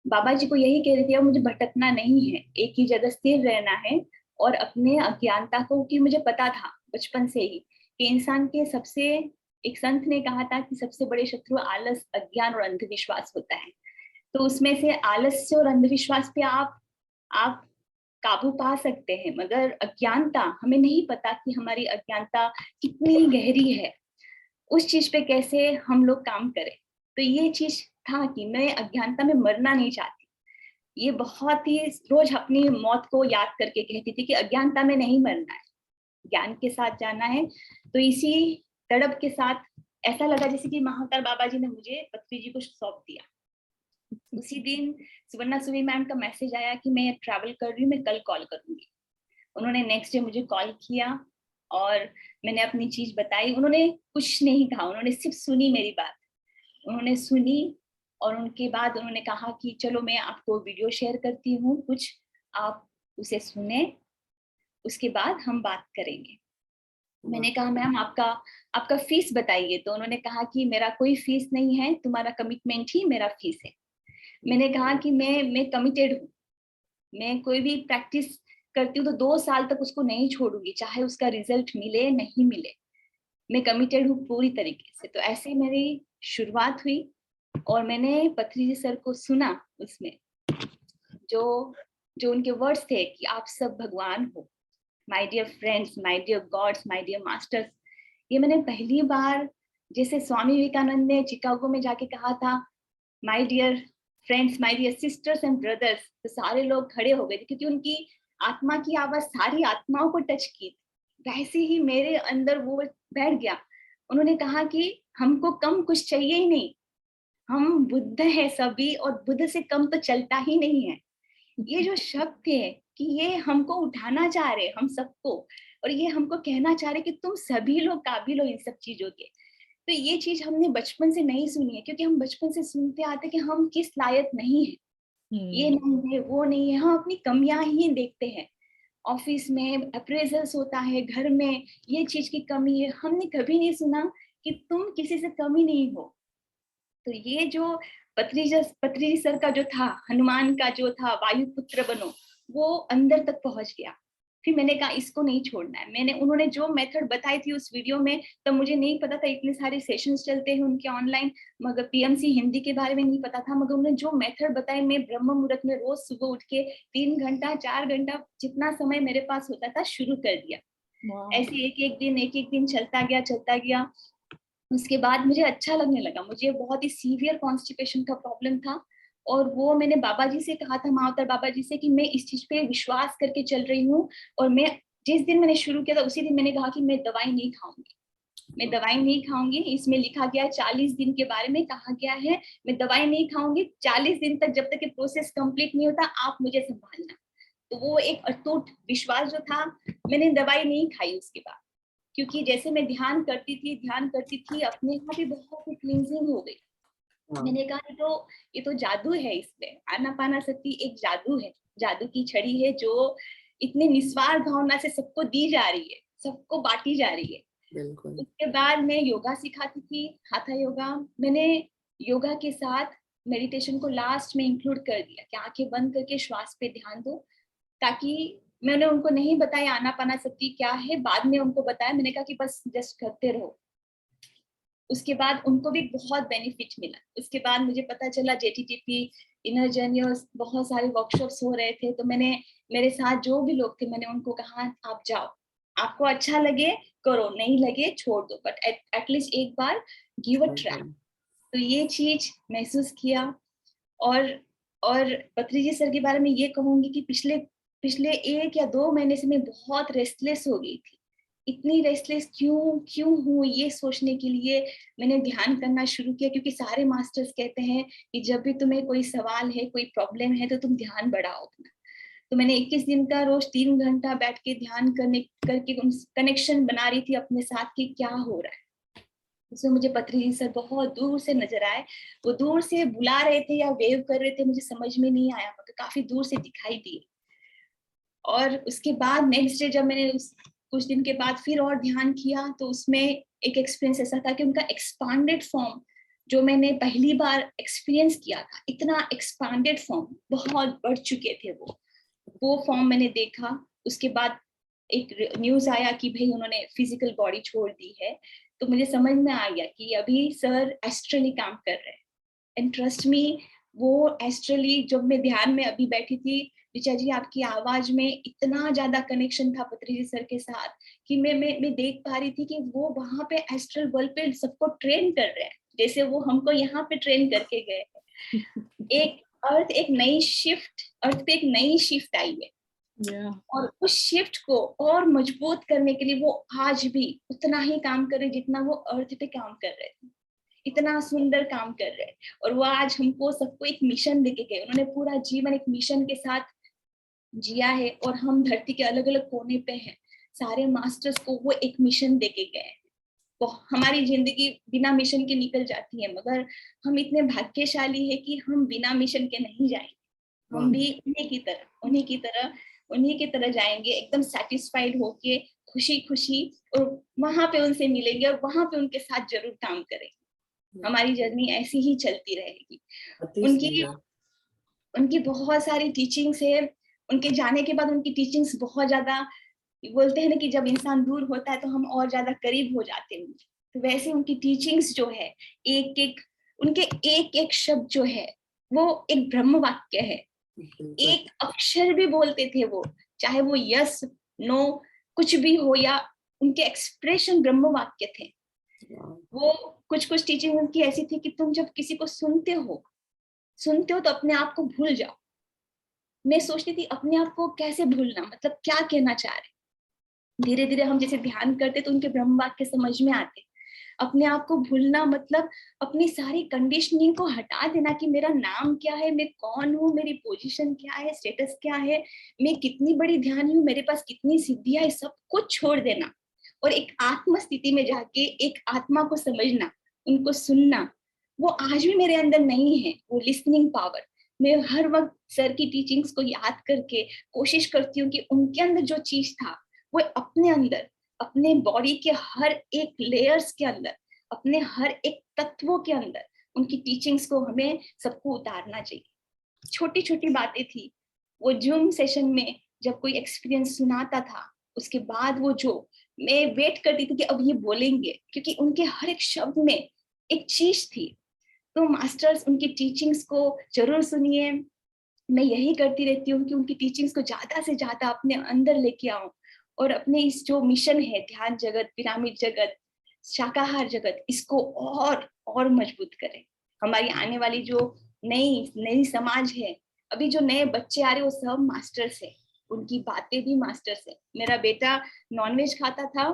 बाबा जी को यही कह रही थी, अब मुझे भटकना नहीं है, एक ही जगह स्थिर रहना है और अपने अज्ञानता को, कि मुझे पता था बचपन से ही कि इंसान के सबसे, एक संत ने कहा था कि सबसे बड़े शत्रु आलस, अज्ञान और अंधविश्वास होता है। तो उसमें से आलस्य और अंधविश्वास पे आप काबू पा सकते हैं, मगर अज्ञानता, हमें नहीं पता कि हमारी अज्ञानता कितनी गहरी है, उस चीज पे कैसे हम लोग काम करें। तो ये चीज था कि मैं अज्ञानता में मरना नहीं चाहती। ये बहुत ही रोज अपनी मौत को याद करके कहती थी कि अज्ञानता में नहीं मरना है, ज्ञान के साथ जाना है। तो इसी तड़प के साथ ऐसा लगा जैसे कि महाकाल बाबा जी ने मुझे पत्री जी को सौंप दिया। उसी दिन सुवर्णा सुवी मैम का मैसेज आया कि मैं ट्रैवल कर रही हूँ, मैं कल कॉल करूंगी। उन्होंने नेक्स्ट डे मुझे कॉल किया और मैंने अपनी चीज बताई। उन्होंने कुछ नहीं कहा, उन्होंने सिर्फ सुनी मेरी बात, उन्होंने सुनी और उनके बाद उन्होंने कहा कि चलो मैं आपको वीडियो शेयर करती हूँ, कुछ आप उसे सुने, उसके बाद हम बात करेंगे। मैंने कहा मैम आपका फीस बताइए। तो उन्होंने कहा कि मेरा कोई फीस नहीं है, तुम्हारा कमिटमेंट ही मेरा फीस है। मैंने कहा कि मैं कमिटेड हूँ, मैं कोई भी प्रैक्टिस करती हूँ तो 2 साल तक उसको नहीं छोड़ूंगी, चाहे उसका रिजल्ट मिले नहीं मिले, मैं कमिटेड हूँ पूरी तरीके से। तो ऐसे मेरी शुरुआत हुई और मैंने पत्री जी सर को सुना, उसमें जो उनके वर्ड्स थे कि आप सब भगवान हो, my dear friends, my dear gods, my dear masters. ये मैंने पहली बार, जैसे स्वामी विवेकानंद ने चिकागो में जाके कहा था my dear friends, my dear sisters and brothers, तो सारे लोग खड़े हो गए थे क्योंकि उनकी आत्मा की आवाज सारी आत्माओं को टच की। वैसे ही मेरे अंदर वो बैठ गया। उन्होंने कहा कि हमको कम कुछ चाहिए ही नहीं, हम बुद्ध है सभी और बुद्ध से कम तो चलता ही नहीं है। ये जो शब्द है कि ये हमको उठाना चाह रहे हम सबको, और ये हमको कहना चाह रहे कि तुम सभी लोग काबिल हो इन सब चीजों के। तो ये चीज हमने बचपन से नहीं सुनी है, क्योंकि हम बचपन से सुनते आते कि हम किस लायक नहीं है, ये नहीं है, वो नहीं है, हम अपनी कमियां ही देखते हैं। ऑफिस में अप्रेजल्स होता है, घर में ये चीज की कमी है, हमने कभी नहीं सुना कि तुम किसी से कमी नहीं हो। तो ये जो पत्री सर का जो था, हनुमान का जो था वायुपुत्र बनो, वो अंदर तक पहुंच गया। फिर मैंने कहा इसको नहीं छोड़ना है। उन्होंने जो मेथड बताई थी उस वीडियो में, तब मुझे नहीं पता था इतने सारे सेशंस चलते हैं उनके ऑनलाइन, मगर पीएमसी हिंदी के बारे में नहीं पता था। मगर उन्होंने जो मेथड बताए, मैं ब्रह्म मुहूर्त में रोज सुबह उठ के 3 घंटा 4 घंटा जितना समय मेरे पास होता था शुरू कर दिया। ऐसे एक एक दिन चलता गया। उसके बाद मुझे अच्छा लगने लगा। मुझे बहुत ही सीवियर कॉन्स्टिपेशन का प्रॉब्लम था और वो मैंने बाबा जी से कहा था, महाअवतार बाबा जी से, कि मैं इस चीज पे विश्वास करके चल रही हूँ। और मैं जिस दिन मैंने शुरू किया था उसी दिन मैंने कहा कि मैं दवाई नहीं खाऊंगी, मैं दवाई नहीं खाऊंगी। इसमें लिखा गया 40 दिन के बारे में कहा गया है, मैं दवाई नहीं खाऊंगी 40 दिन तक, जब तक ये प्रोसेस कंप्लीट नहीं होता आप मुझे संभालना। तो वो एक अटूट विश्वास जो था, मैंने दवाई नहीं खाई उसके बाद, क्योंकि जैसे मैं ध्यान करती थी अपने आप ही बहुत ही क्लींजिंग हो गई। मैंने कहा ये तो जादू है, इसमें आनापानासती एक जादू है, जादू की छड़ी है जो इतने निस्वार्थ भावना से सबको दी जा रही है, सबको बांटी जा रही है। बिल्कुल। उसके बाद मैं योगा सिखाती थी, हाथा योगा। मैंने योगा के साथ मेडिटेशन को लास्ट में इंक्लूड कर दिया कि आंखें बंद करके श्वास पे ध्यान दो, ताकि मैंने उनको नहीं बताया आनापानासती क्या है, बाद में उनको बताया। मैंने कहा कि बस जस्ट करते रहो। उसके बाद उनको भी बहुत बेनिफिट मिला। उसके बाद मुझे पता चला JTTP, इनर जर्नी और बहुत सारे वर्कशॉप्स हो रहे थे। तो मैंने, मेरे साथ जो भी लोग थे, मैंने उनको कहा आप जाओ, आपको अच्छा लगे करो, नहीं लगे छोड़ दो, बट एटलीस्ट एक बार गिव अ ट्राई। तो ये चीज महसूस किया। और पत्री जी सर के बारे में ये कहूंगी कि पिछले 1 या 2 महीने से मैं बहुत रेस्टलेस हो गई थी। इतनी रेस्टलेस क्यों हूँ, ये सोचने के लिए मैंने ध्यान करना शुरू किया, क्योंकि सारे मास्टर्स कहते हैं कि जब भी तुम्हें कोई सवाल है, कोई प्रॉब्लम है, तो तुम ध्यान बढ़ाओ अपना। तो मैंने 21 दिन का रोज 3 घंटा बैठ के ध्यान करके कनेक्शन बना रही थी अपने साथ कि क्या हो रहा है। उसमें मुझे पत्री जी सर बहुत दूर से नजर आए। वो दूर से बुला रहे थे या वेव कर रहे थे, मुझे समझ में नहीं आया, मगर काफी दूर से दिखाई दिए। और उसके बाद नेक्स्ट डे जब मैंने कुछ दिन के बाद फिर और ध्यान किया, तो उसमें एक एक्सपीरियंस ऐसा था कि उनका एक्सपांडेड फॉर्म जो मैंने पहली बार एक्सपीरियंस किया था, इतना एक्सपांडेड फॉर्म, बहुत बढ़ चुके थे वो फॉर्म मैंने देखा। उसके बाद एक न्यूज आया कि भाई उन्होंने फिजिकल बॉडी छोड़ दी है, तो मुझे समझ में आ गया कि अभी सर एस्ट्रली काम कर रहे हैं। एंड ट्रस्ट मी, वो एस्ट्रली, जब मैं ध्यान में अभी बैठी थी, ऋचा जी आपकी आवाज में इतना ज्यादा कनेक्शन था पत्री जी सर के साथ कि मैं देख पा रही थी कि वो वहां पे एस्ट्रल वर्ल्ड पे सबको ट्रेन कर रहे हैं, जैसे वो हमको यहाँ पे ट्रेन करके गए। एक अर्थ पे एक नई शिफ्ट आई है। और उस शिफ्ट को और मजबूत करने के लिए वो आज भी उतना ही काम कर रहे जितना वो अर्थ पे काम कर रहे थे। इतना सुंदर काम कर रहे हैं। और वो आज हमको सबको एक मिशन देके गए। उन्होंने पूरा जीवन एक मिशन के साथ जिया है और हम धरती के अलग अलग कोने पे हैं। सारे मास्टर्स को वो एक मिशन देके गए हैं। तो हमारी जिंदगी बिना मिशन के निकल जाती है, मगर हम इतने भाग्यशाली है कि हम बिना मिशन के नहीं जाएंगे। हम भी उन्हीं की तरह जाएंगे, एकदम सेटिस्फाइड होके, खुशी खुशी, और वहां पे उनसे मिलेंगे और वहां पे उनके साथ जरूर काम करेंगे। हमारी जर्नी ऐसी ही चलती रहेगी। उनकी बहुत सारी टीचिंग्स है। उनके जाने के बाद उनकी टीचिंग्स बहुत ज्यादा, बोलते हैं ना कि जब इंसान दूर होता है तो हम और ज्यादा करीब हो जाते हैं। तो वैसे उनकी टीचिंग्स जो है, उनके एक शब्द जो है वो एक ब्रह्म वाक्य है। एक अक्षर भी बोलते थे वो, चाहे वो यस नो कुछ भी हो, या उनके एक्सप्रेशन ब्रह्म वाक्य थे। वो कुछ टीचिंग उनकी ऐसी थी कि तुम जब किसी को सुनते हो तो अपने आप को भूल जाओ। मैं सोचती थी अपने आप को कैसे भूलना, मतलब क्या कहना चाह रहे। धीरे धीरे हम जैसे ध्यान करते तो उनके ब्रह्म वाक्य समझ में आते। अपने आप को भूलना मतलब अपनी सारी कंडीशनिंग को हटा देना कि मेरा नाम क्या है, मैं कौन हूँ, मेरी पोजीशन क्या है, स्टेटस क्या है, मैं कितनी बड़ी ध्यानी हूँ, मेरे पास कितनी सिद्धियां है, सब कुछ छोड़ देना और एक आत्म स्थिति में जाके एक आत्मा को समझना, उनको सुनना। वो आज भी मेरे अंदर नहीं है, वो लिसनिंग पावर। मैं हर वक्त सर की टीचिंग्स को याद करके कोशिश करती हूँ कि उनके अंदर जो चीज था वो अपने अंदर, अपने बॉडी के हर एक लेयर्स के अंदर, अपने हर एक तत्वों के अंदर उनकी टीचिंग्स को हमें सबको उतारना चाहिए। छोटी छोटी बातें थी। वो जूम सेशन में जब कोई एक्सपीरियंस सुनाता था, उसके बाद वो जो मैं वेट करती थी कि अब ये बोलेंगे, क्योंकि उनके हर एक शब्द में एक चीज थी। तो मास्टर्स उनकी टीचिंग्स को जरूर सुनिए। मैं यही करती रहती हूँ कि उनकी टीचिंग्स को ज्यादा से ज्यादा अपने अंदर लेके आऊं और अपने इस जो मिशन है, ध्यान जगत, पिरामिड जगत, शाकाहार जगत, इसको और मजबूत करें। हमारी आने वाली जो नई समाज है, अभी जो नए बच्चे आ रहे वो सब मास्टर्स है, उनकी बातें भी मास्टर्स है। मेरा बेटा नॉनवेज खाता था,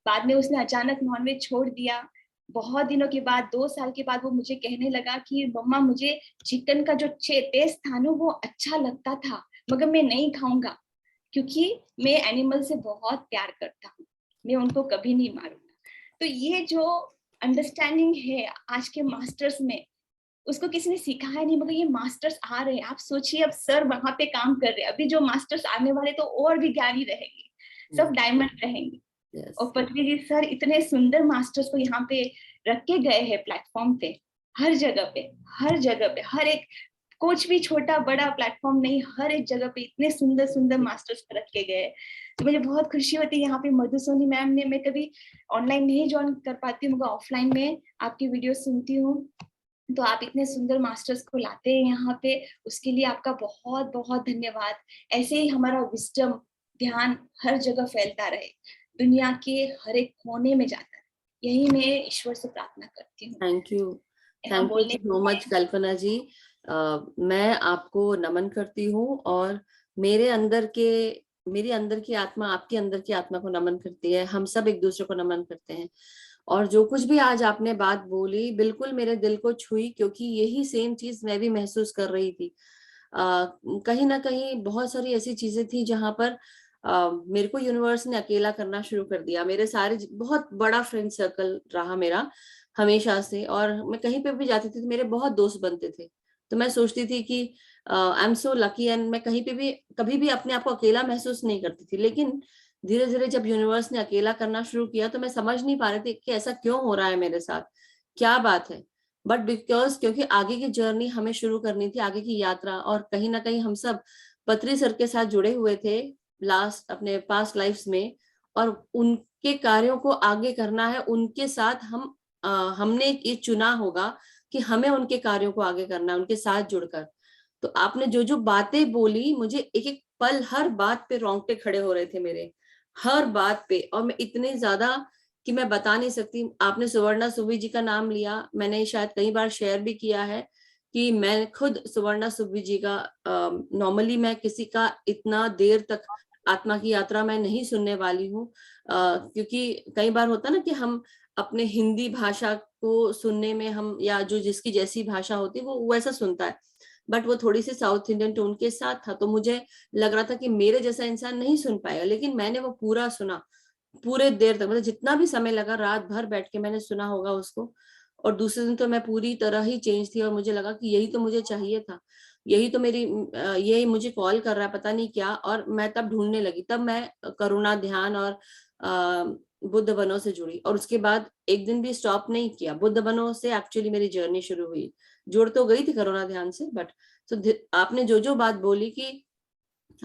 बाद में उसने अचानक नॉनवेज छोड़ दिया। बहुत दिनों के बाद, 2 साल के बाद वो मुझे कहने लगा कि मम्मा मुझे चिकन का जो टेस्ट था ना वो अच्छा लगता था, मगर मैं नहीं खाऊंगा क्योंकि मैं एनिमल से बहुत प्यार करता हूँ, मैं उनको कभी नहीं मारूंगा। तो ये जो अंडरस्टैंडिंग है आज के मास्टर्स में, उसको किसी ने सिखाया नहीं, मगर ये मास्टर्स आ रहे हैं। आप सोचिए, अब सर वहां पे काम कर रहे हैं, अभी जो मास्टर्स आने वाले तो और भी ज्ञानी रहेंगे, सब डायमंड रहेंगे। और पत्री जी सर इतने सुंदर मास्टर्स को यहाँ पे रख के गए हैं प्लेटफॉर्म पे, हर जगह पे, हर एक, कुछ भी छोटा बड़ा प्लेटफॉर्म नहीं, हर एक जगह पे इतने सुंदर सुंदर मास्टर्स को रख के गए। तो मुझे बहुत खुशी होती है यहाँ पे मधु सोनी मैम ने, मैं कभी ऑनलाइन नहीं ज्वाइन कर पाती हूँ, मगर ऑफलाइन में आपकी वीडियो सुनती हूँ। तो आप इतने सुंदर मास्टर्स को लाते हैं यहाँ पे, उसके लिए आपका बहुत बहुत धन्यवाद। ऐसे ही हमारा विजडम, ध्यान हर जगह फैलता रहे, दुनिया के हर एक कोने में जाता है, यही मैं ईश्वर से प्रार्थना करती हूँ। थैंक यू सो मच कल्पना जी। मैं आपको नमन करती हूँ और मेरी अंदर की आत्मा आपके अंदर की आत्मा को नमन करती है। हम सब एक दूसरे को नमन करते हैं। और जो कुछ भी आज आपने बात बोली बिल्कुल मेरे दिल को छुई, क्योंकि यही सेम चीज मैं भी महसूस कर रही थी। कहीं ना कहीं बहुत सारी ऐसी चीजें थी जहां पर मेरे को यूनिवर्स ने अकेला करना शुरू कर दिया। मेरे सारे बहुत बड़ा फ्रेंड सर्कल रहा मेरा हमेशा से, और मैं कहीं पे भी जाती थी तो मेरे बहुत दोस्त बनते थे। तो मैं सोचती थी कि I am so lucky, and मैं कहीं पे भी कभी भी अपने आप को अकेला महसूस नहीं करती थी। लेकिन धीरे धीरे जब यूनिवर्स ने अकेला करना शुरू किया तो मैं समझ नहीं पा रही थी कि ऐसा क्यों हो रहा है मेरे साथ, क्या बात है। बट बिकॉज क्योंकि आगे की जर्नी हमें शुरू करनी थी, आगे की यात्रा, और कहीं ना कहीं हम सब पत्री सर के साथ जुड़े हुए थे लास्ट अपने पास्ट लाइफ्स में, और उनके कार्यों को आगे करना है उनके साथ। हमने ये चुना होगा कि हमें उनके कार्यों को आगे करना है उनके साथ जुड़कर। तो आपने जो जो बातें बोली, मुझे एक एक पल हर बात पे रोंगटे खड़े हो रहे थे मेरे, हर बात पे। और मैं इतने ज्यादा कि मैं बता नहीं सकती। आपने सुवर्णा सुबी जी का नाम लिया, मैंने शायद कई बार शेयर भी किया है कि मैं खुद सुवर्णा सुबी जी का, नॉर्मली मैं किसी का इतना देर तक आत्मा की यात्रा मैं नहीं सुनने वाली हूँ, क्योंकि कई बार होता ना कि हम अपने हिंदी भाषा को सुनने में हम, या जो जिसकी जैसी भाषा होती है वो वैसा सुनता है, बट वो थोड़ी सी साउथ इंडियन टोन के साथ था, तो मुझे लग रहा था कि मेरे जैसा इंसान नहीं सुन पाएगा। लेकिन मैंने वो पूरा सुना, पूरे देर तक, मतलब जितना भी समय लगा, रात भर बैठ के मैंने सुना होगा उसको। और दूसरे दिन तो मैं पूरी तरह ही चेंज थी, और मुझे लगा कि यही तो मुझे चाहिए था, यही तो मेरी, यही मुझे कॉल कर रहा है, पता नहीं क्या। और मैं तब ढूंढने लगी, तब मैं करुणा ध्यान और बुद्ध बनों से जुड़ी, और उसके बाद एक दिन भी स्टॉप नहीं किया। बुद्ध बनों से एक्चुअली मेरी जर्नी शुरू हुई, जुड़ तो गई थी करुणा ध्यान से, बट तो आपने जो जो बात बोली कि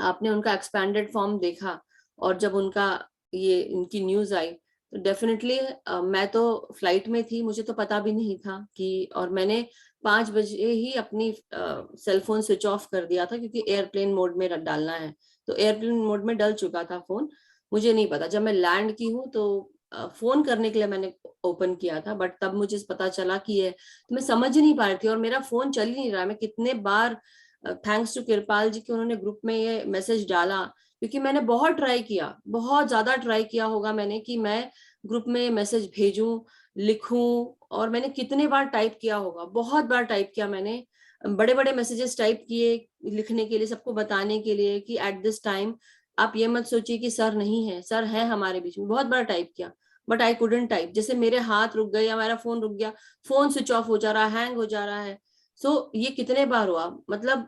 आपने उनका एक्सपैंडेड फॉर्म देखा, और जब उनका ये इनकी न्यूज आई, तो डेफिनेटली मैं तो फ्लाइट में थी, मुझे तो पता भी नहीं था कि, और मैंने 5 बजे ही अपनी सेल फोन स्विच ऑफ कर दिया था, क्योंकि एयरप्लेन मोड में डालना है। तो एयरप्लेन मोड में डल चुका था फोन, मुझे नहीं पता। जब मैं लैंड की हूँ तो फोन करने के लिए मैंने ओपन किया था, बट तब मुझे पता चला कि ये, तो मैं समझ ही नहीं पा रही थी, और मेरा फोन चल ही नहीं रहा। मैं कितने बार, थैंक्स टू कृपाल जी कि उन्होंने ग्रुप में ये मैसेज डाला, क्योंकि मैंने बहुत ट्राई किया, बहुत ज्यादा ट्राई किया होगा मैंने कि मैं ग्रुप में मैसेज भेजूं, लिखूं, और मैंने कितने बार टाइप किया होगा, बहुत बार टाइप किया मैंने, बड़े बड़े मैसेजेस टाइप किए लिखने के लिए, सबको बताने के लिए कि एट दिस टाइम आप ये मत सोचिए कि सर नहीं है, सर है हमारे बीच में। बहुत बार टाइप किया, बट आई कुडंट टाइप। जैसे मेरे हाथ रुक गए या मेरा फोन रुक गया, फोन स्विच ऑफ हो जा रहा है, हैंग हो जा रहा है। सो ये कितने बार हुआ, मतलब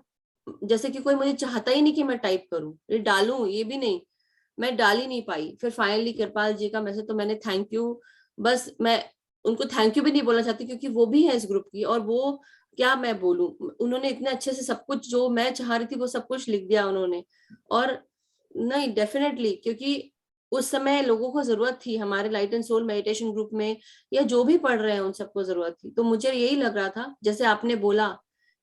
जैसे कि कोई मुझे चाहता ही नहीं कि मैं टाइप करूं, ये डालूं, ये भी नहीं, मैं डाल ही नहीं पाई। फिर फाइनली कृपाल जी का मैसेज, तो मैंने थैंक यू, बस मैं उनको थैंक यू भी नहीं बोलना चाहती, क्योंकि वो भी है इस ग्रुप की, और वो क्या मैं बोलूं, उन्होंने इतने अच्छे से सब कुछ जो मैं चाह रही थी वो सब कुछ लिख दिया उन्होंने। और नहीं, डेफिनेटली, क्योंकि उस समय लोगों को जरूरत थी, हमारे light and soul meditation group में या जो भी पढ़ रहे हैं उन सबको जरूरत थी। तो मुझे यही लग रहा था, जैसे आपने बोला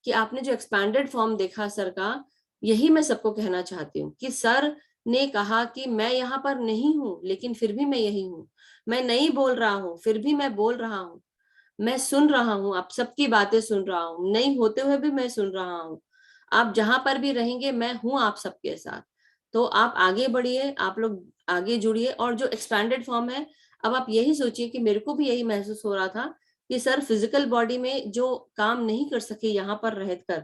कि आपने जो एक्सपैंडेड फॉर्म देखा सर का, यही मैं सबको कहना चाहती हूँ कि सर ने कहा कि मैं यहाँ पर नहीं हूँ, लेकिन फिर भी मैं यही हूँ। मैं नहीं बोल रहा हूँ, फिर भी मैं बोल रहा हूँ। मैं सुन रहा हूँ, आप सबकी बातें सुन रहा हूँ, नहीं होते हुए भी मैं सुन रहा हूँ। आप जहां पर भी रहेंगे, मैं हूँ आप सबके साथ। तो आप आगे बढ़िए, आप लोग आगे जुड़िए। और जो एक्सपैंडेड फॉर्म है, अब आप यही सोचिए कि मेरे को भी यही महसूस हो रहा था कि सर फिजिकल बॉडी में जो काम नहीं कर सके यहाँ पर रहकर,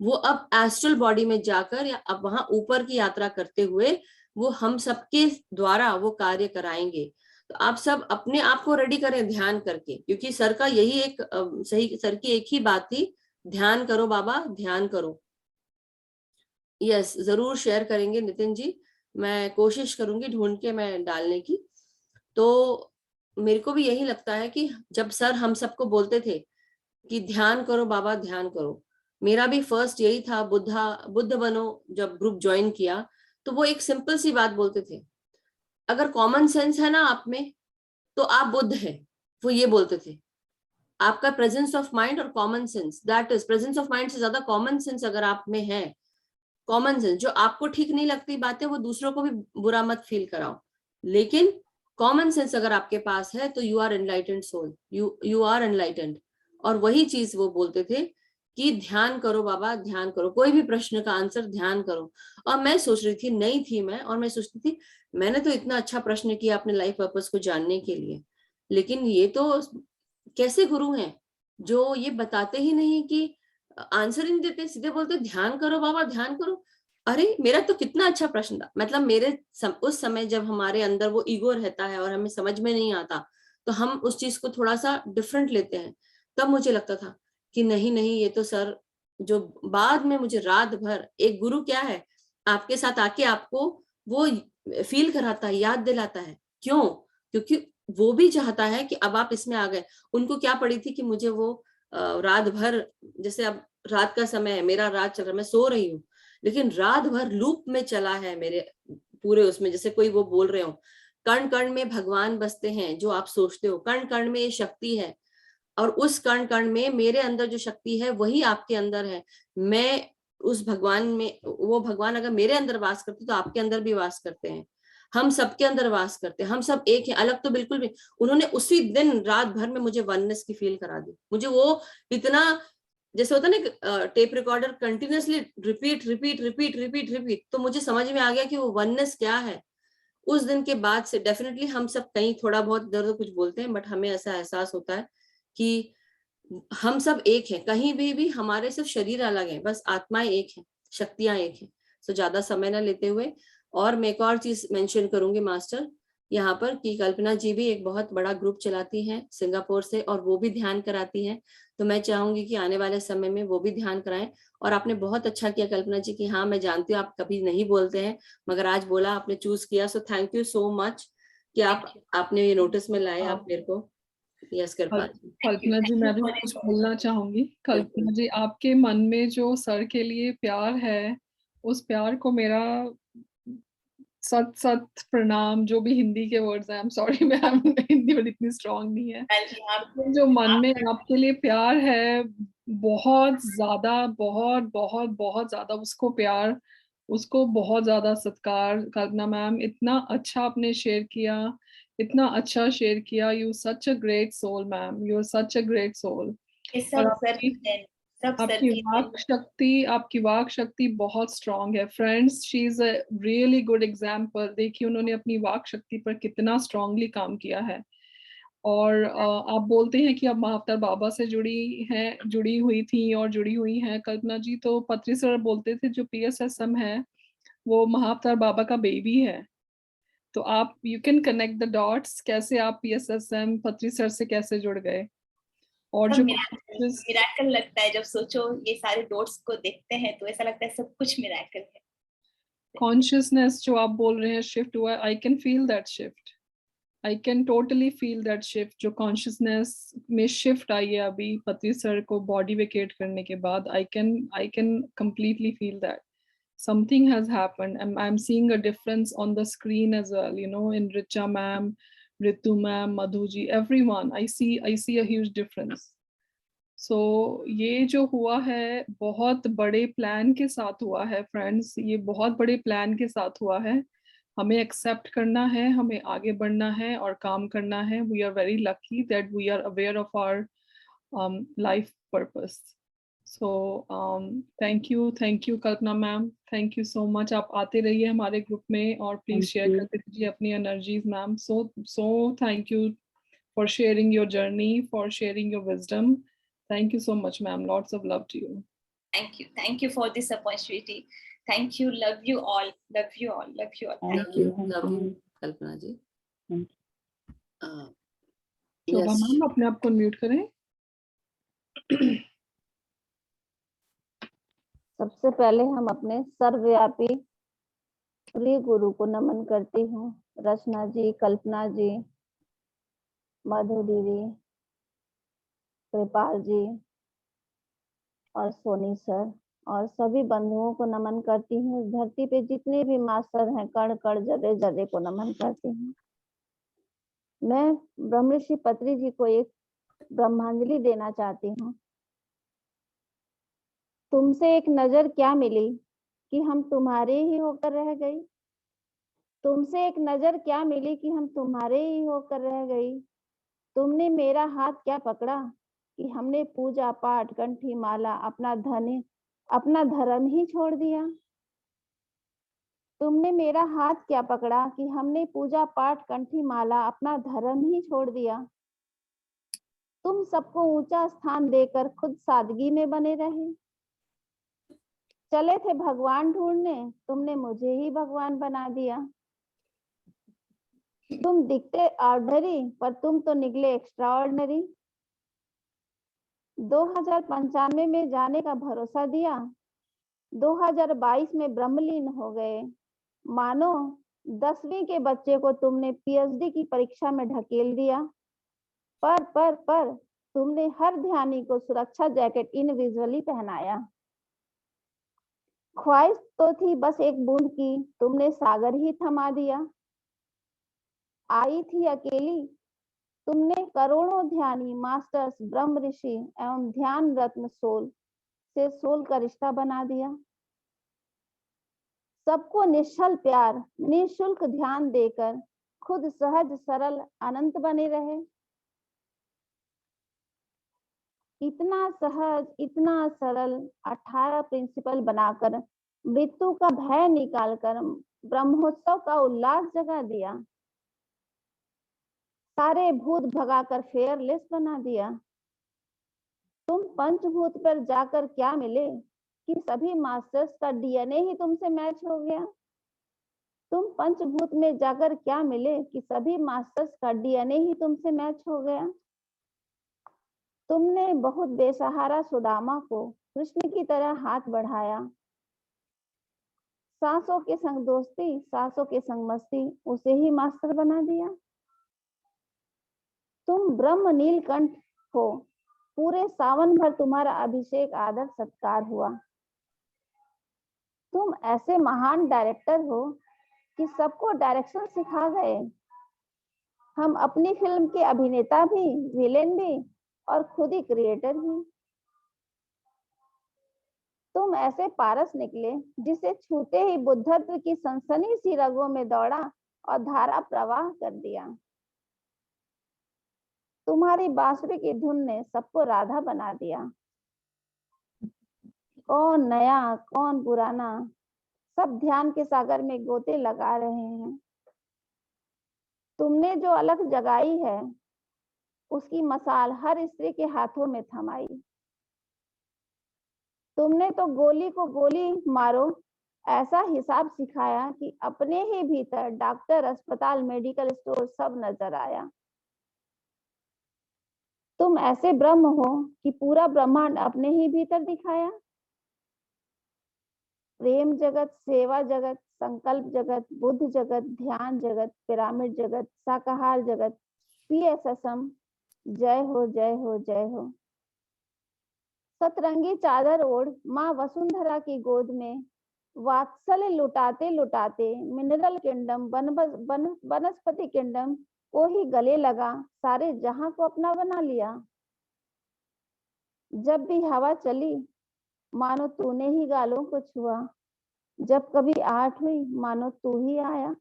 वो अब एस्ट्रल बॉडी में जाकर या अब वहां ऊपर की यात्रा करते हुए वो हम सबके द्वारा वो कार्य कराएंगे। तो आप सब अपने आप को रेडी करें ध्यान करके, क्योंकि सर का यही एक सही, सर की एक ही बात थी, ध्यान करो बाबा, ध्यान करो। यस, जरूर शेयर करेंगे नितिन जी, मैं कोशिश करूंगी ढूंढ के मैं डालने की। तो मेरे को भी यही लगता है कि जब सर हम सबको बोलते थे कि ध्यान करो बाबा, ध्यान करो, मेरा भी फर्स्ट यही था। बुद्ध बनो जब ग्रुप ज्वाइन किया, तो वो एक सिंपल सी बात बोलते थे, अगर कॉमन सेंस है ना आप में, तो आप बुद्ध है। वो ये बोलते थे, आपका प्रेजेंस ऑफ माइंड और common sense, that is presence of mind से ज्यादा कॉमन सेंस अगर आप में है, कॉमन सेंस, जो आपको ठीक नहीं लगती बातें वो दूसरों को भी बुरा मत फील कराओ, लेकिन कॉमन सेंस अगर आपके पास है तो you are enlightened soul, you are enlightened. और वही चीज वो बोलते थे कि ध्यान करो बाबा, ध्यान करो, कोई भी प्रश्न का आंसर ध्यान करो। और मैं सोच रही थी, नई थी मैं, और मैं सोचती थी मैंने तो इतना अच्छा प्रश्न किया अपने लाइफ पर्पस को जानने के लिए, लेकिन ये तो कैसे गुरु हैं जो ये बताते ही नहीं, कि आंसर ही नहीं देते, सीधे बोलते ध्यान करो बाबा, ध्यान करो। अरे मेरा तो कितना अच्छा प्रश्न था, मतलब मेरे उस समय जब हमारे अंदर वो ईगो रहता है और हमें समझ में नहीं आता, तो हम उस चीज को थोड़ा सा डिफरेंट लेते हैं। तब मुझे लगता था कि नहीं नहीं, ये तो सर, जो बाद में मुझे रात भर एक गुरु क्या है, आपके साथ आके आपको वो फील कराता है, याद दिलाता है। क्यों? क्योंकि वो भी चाहता है कि अब आप इसमें आ गए। उनको क्या पड़ी थी कि मुझे वो रात भर, जैसे अब रात का समय है, मेरा रात चल रहा है, मैं सो रही हूँ, लेकिन रात भर लूप में चला है मेरे पूरे उसमें, जैसे कोई वो बोल रहे हो, कण कण में भगवान बसते हैं, जो आप सोचते हो कण कण में ये शक्ति है, और उस कण कण में मेरे अंदर जो शक्ति है वही आपके अंदर है। मैं उस भगवान में, वो भगवान अगर मेरे अंदर वास करते तो आपके अंदर भी वास करते हैं, हम सबके अंदर वास करते हैं, हम सब एक हैं, अलग तो बिल्कुल भी। उन्होंने उसी दिन रात भर में मुझे वननेस की फील करा दी। मुझे वो इतना, जैसे होता ना tape recorder continuously repeat repeat repeat repeat repeat, तो मुझे समझ में आ गया कि वो वननेस क्या है। उस दिन के बाद से डेफिनेटली हम सब कहीं थोड़ा बहुत इधर कुछ बोलते हैं, बट हमें ऐसा एहसास होता है कि हम सब एक हैं, कहीं भी हमारे सिर्फ शरीर अलग है, बस आत्माएं एक है, शक्तियां एक है। तो ज्यादा समय ना लेते हुए, और मैं एक और चीज मेंशन करूंगी मास्टर यहाँ पर, कि कल्पना जी भी एक बहुत बड़ा ग्रुप चलाती हैं सिंगापुर से, और वो भी ध्यान कराती हैं, तो मैं चाहूंगी कि आने वाले समय में वो भी ध्यान कराएं। और आपने बहुत अच्छा किया कल्पना जी कि हाँ, मैं जानती हूँ आप कभी नहीं बोलते हैं, मगर आज बोला, आपने चूज किया, सो थैंक यू सो मच कि आपने ये नोटिस में लाए, आप मेरे को। यस कृपा जी। कल्पना जी, मैं भी कुछ बोलना चाहूंगी। कल्पना जी, आपके मन में जो सर के लिए प्यार है, उस प्यार को मेरा सत सत प्रणाम, जो भी हिंदी के वर्ड्स हैं, आई एम सॉरी, मैं हिंदी में इतनी स्ट्रांग नहीं है। जो मन में आपके लिए प्यार है, बहुत ज्यादा, बहुत बहुत बहुत ज्यादा, उसको प्यार, उसको बहुत ज्यादा सत्कार। कल्पना मैम, इतना अच्छा आपने शेयर किया, इतना अच्छा शेयर किया। You such a great soul ma'am, you are such a great soul. और आपकी वाक शक्ति बहुत स्ट्रांग है friends. She is a really good example. देखिए उन्होंने अपनी वाक शक्ति पर कितना स्ट्रांगली काम किया है। और आप बोलते हैं कि अब महाअवतार बाबा से जुड़ी हुई थी और जुड़ी हुई हैं कल्पना जी। तो पत्री सर बोलते थे जो PSSM है वो महाअवतार बाबा का बेबी है। तो आप you can connect the dots, कैसे आप PSSM पत्री सर से कैसे जुड़ गए। और जो मिराकल लगता है जब सोचो, ये सारे डॉट्स को देखते हैं तो ऐसा लगता है सब कुछ मिराकल है। कॉन्शियसनेस जो आप बोल रहे हैं शिफ्ट हुआ, I can feel that shift, I can totally feel that shift. जो कॉन्शियसनेस में शिफ्ट आई है अभी पत्री सर को बॉडी वेकेट करने के बाद, I can completely feel that something has happened. I'm seeing a difference on the screen as well, you know, in Richa ma'am, Ritu ma'am, Madhu ji, everyone. I see a huge difference. So ये जो हुआ है बहुत बड़े प्लान के साथ हुआ है फ्रेंड्स, ये बहुत बड़े प्लान के साथ हुआ है। हमें एक्सेप्ट करना है, हमें आगे बढ़ना है और काम करना है। We are very lucky that we are aware of our life purpose. So thank you Kalpana ma'am, thank you so much. आप आते रहिए हमारे ग्रुप में और प्लीज शेयर करते रहिए अपनी energies ma'am. So thank you for sharing your journey, for sharing your wisdom. Thank you so much, ma'am. Lots of love to you. Thank you for this opportunity. Thank you. Love you all. Love you all. Love you all. Thank you. Love you, Kalpana ji. Shobha ma'am, अपने आप को म्यूट करें। सबसे पहले हम अपने सर्वव्यापी प्रिय गुरु को नमन करती हूँ। रचना जी, कल्पना जी, मधु दीदी, कृपाल जी और सोनी सर और सभी बंधुओं को नमन करती हूँ। इस धरती पे जितने भी मास्टर हैं, कण कण जर्रे जर्रे को नमन करती हूँ। मैं ब्रह्मऋषि पत्री जी को एक ब्रह्मांजलि देना चाहती हूँ। तुमसे एक नजर क्या मिली कि हम तुम्हारे ही होकर रह गई। तुमसे एक नजर क्या मिली कि हम तुम्हारे ही होकर रह गई। तुमने मेरा हाथ क्या पकड़ा कि हमने पूजा पाठ कंठी माला अपना धर्म ही छोड़ दिया। तुमने मेरा हाथ क्या पकड़ा कि हमने पूजा पाठ कंठी माला अपना धर्म ही छोड़ दिया। तुम सबको ऊंचा स्थान देकर खुद सादगी में बने रहे। चले थे भगवान ढूंढने, तुमने मुझे ही भगवान बना दिया। तुम दिखते ऑर्डिनरी पर तुम तो निकले एक्स्ट्रा ऑर्डिनरी। 2095 में जाने का भरोसा दिया, 2022 में ब्रह्मलीन हो गए। मानो 10वीं के बच्चे को तुमने PhD की परीक्षा में ढकेल दिया। पर तुमने हर ध्यानी को सुरक्षा जैकेट इनविजुअली पहनाया। ख्वाहिश तो थी बस एक बूंद की, तुमने सागर ही थमा दिया। आई थी अकेली, तुमने करोड़ों ध्यानी, मास्टर्स, ब्रह्म ऋषि एवं ध्यान रत्न सोल से सोल का रिश्ता बना दिया। सबको निश्चल प्यार, निःशुल्क ध्यान देकर खुद सहज सरल अनंत बने रहे। इतना सहज, इतना सरल, 18 प्रिंसिपल बनाकर मृत्यु का भय निकालकर ब्रह्मोत्सव का उल्लास जगा दिया। सारे भूत भगाकर फेयरलेस बना दिया। तुम पंचभूत पर जाकर क्या मिले कि सभी मास्टर्स का डीएनए ही तुमसे मैच हो गया। तुम पंचभूत में जाकर क्या मिले कि सभी मास्टर्स का डीएनए ही तुमसे मैच हो गया। तुमने बहुत बेसहारा सुदामा को कृष्ण की तरह हाथ बढ़ाया। सांसों के संग दोस्ती, सांसों के संग मस्ती, उसे ही मास्टर बना दिया। तुम ब्रह्म नीलकंठ हो, पूरे सावन भर तुम्हारा अभिषेक आदर सत्कार हुआ। तुम ऐसे महान डायरेक्टर हो कि सबको डायरेक्शन सिखा गए। हम अपनी फिल्म के अभिनेता भी, विलेन भी और खुद ही क्रिएटर भी। तुम ऐसे पारस निकले जिसे छूते ही बुद्धत्व की सनसनी सी रगों में दौड़ा और धारा प्रवाह कर दिया। तुम्हारी बांसुरी की धुन ने सबको राधा बना दिया। कौन नया कौन पुराना, सब ध्यान के सागर में गोते लगा रहे हैं। तुमने जो अलख जगाई है उसकी मसाल हर स्त्री के हाथों में थमाई। तुमने तो गोली को गोली मारो ऐसा हिसाब सिखाया कि अपने ही भीतर डॉक्टर, अस्पताल, मेडिकल स्टोर सब नजर आया। तुम ऐसे ब्रह्म हो कि पूरा ब्रह्मांड अपने ही भीतर दिखाया। प्रेम जगत, सेवा जगत, संकल्प जगत, बुद्ध जगत, ध्यान जगत, पिरामिड जगत, शाकाहार जगत, PSSM, जय हो जय हो जय हो। सतरंगी चादर ओढ़ माँ वसुंधरा की गोद में वात्सल्य लुटाते लुटाते मिनरल किंगडम, वनस्पति किंगडम को ही गले लगा, सारे जहां को अपना बना लिया। जब भी हवा चली मानो तूने ही गालों को छुआ, जब कभी आहट हुई मानो तू ही आया।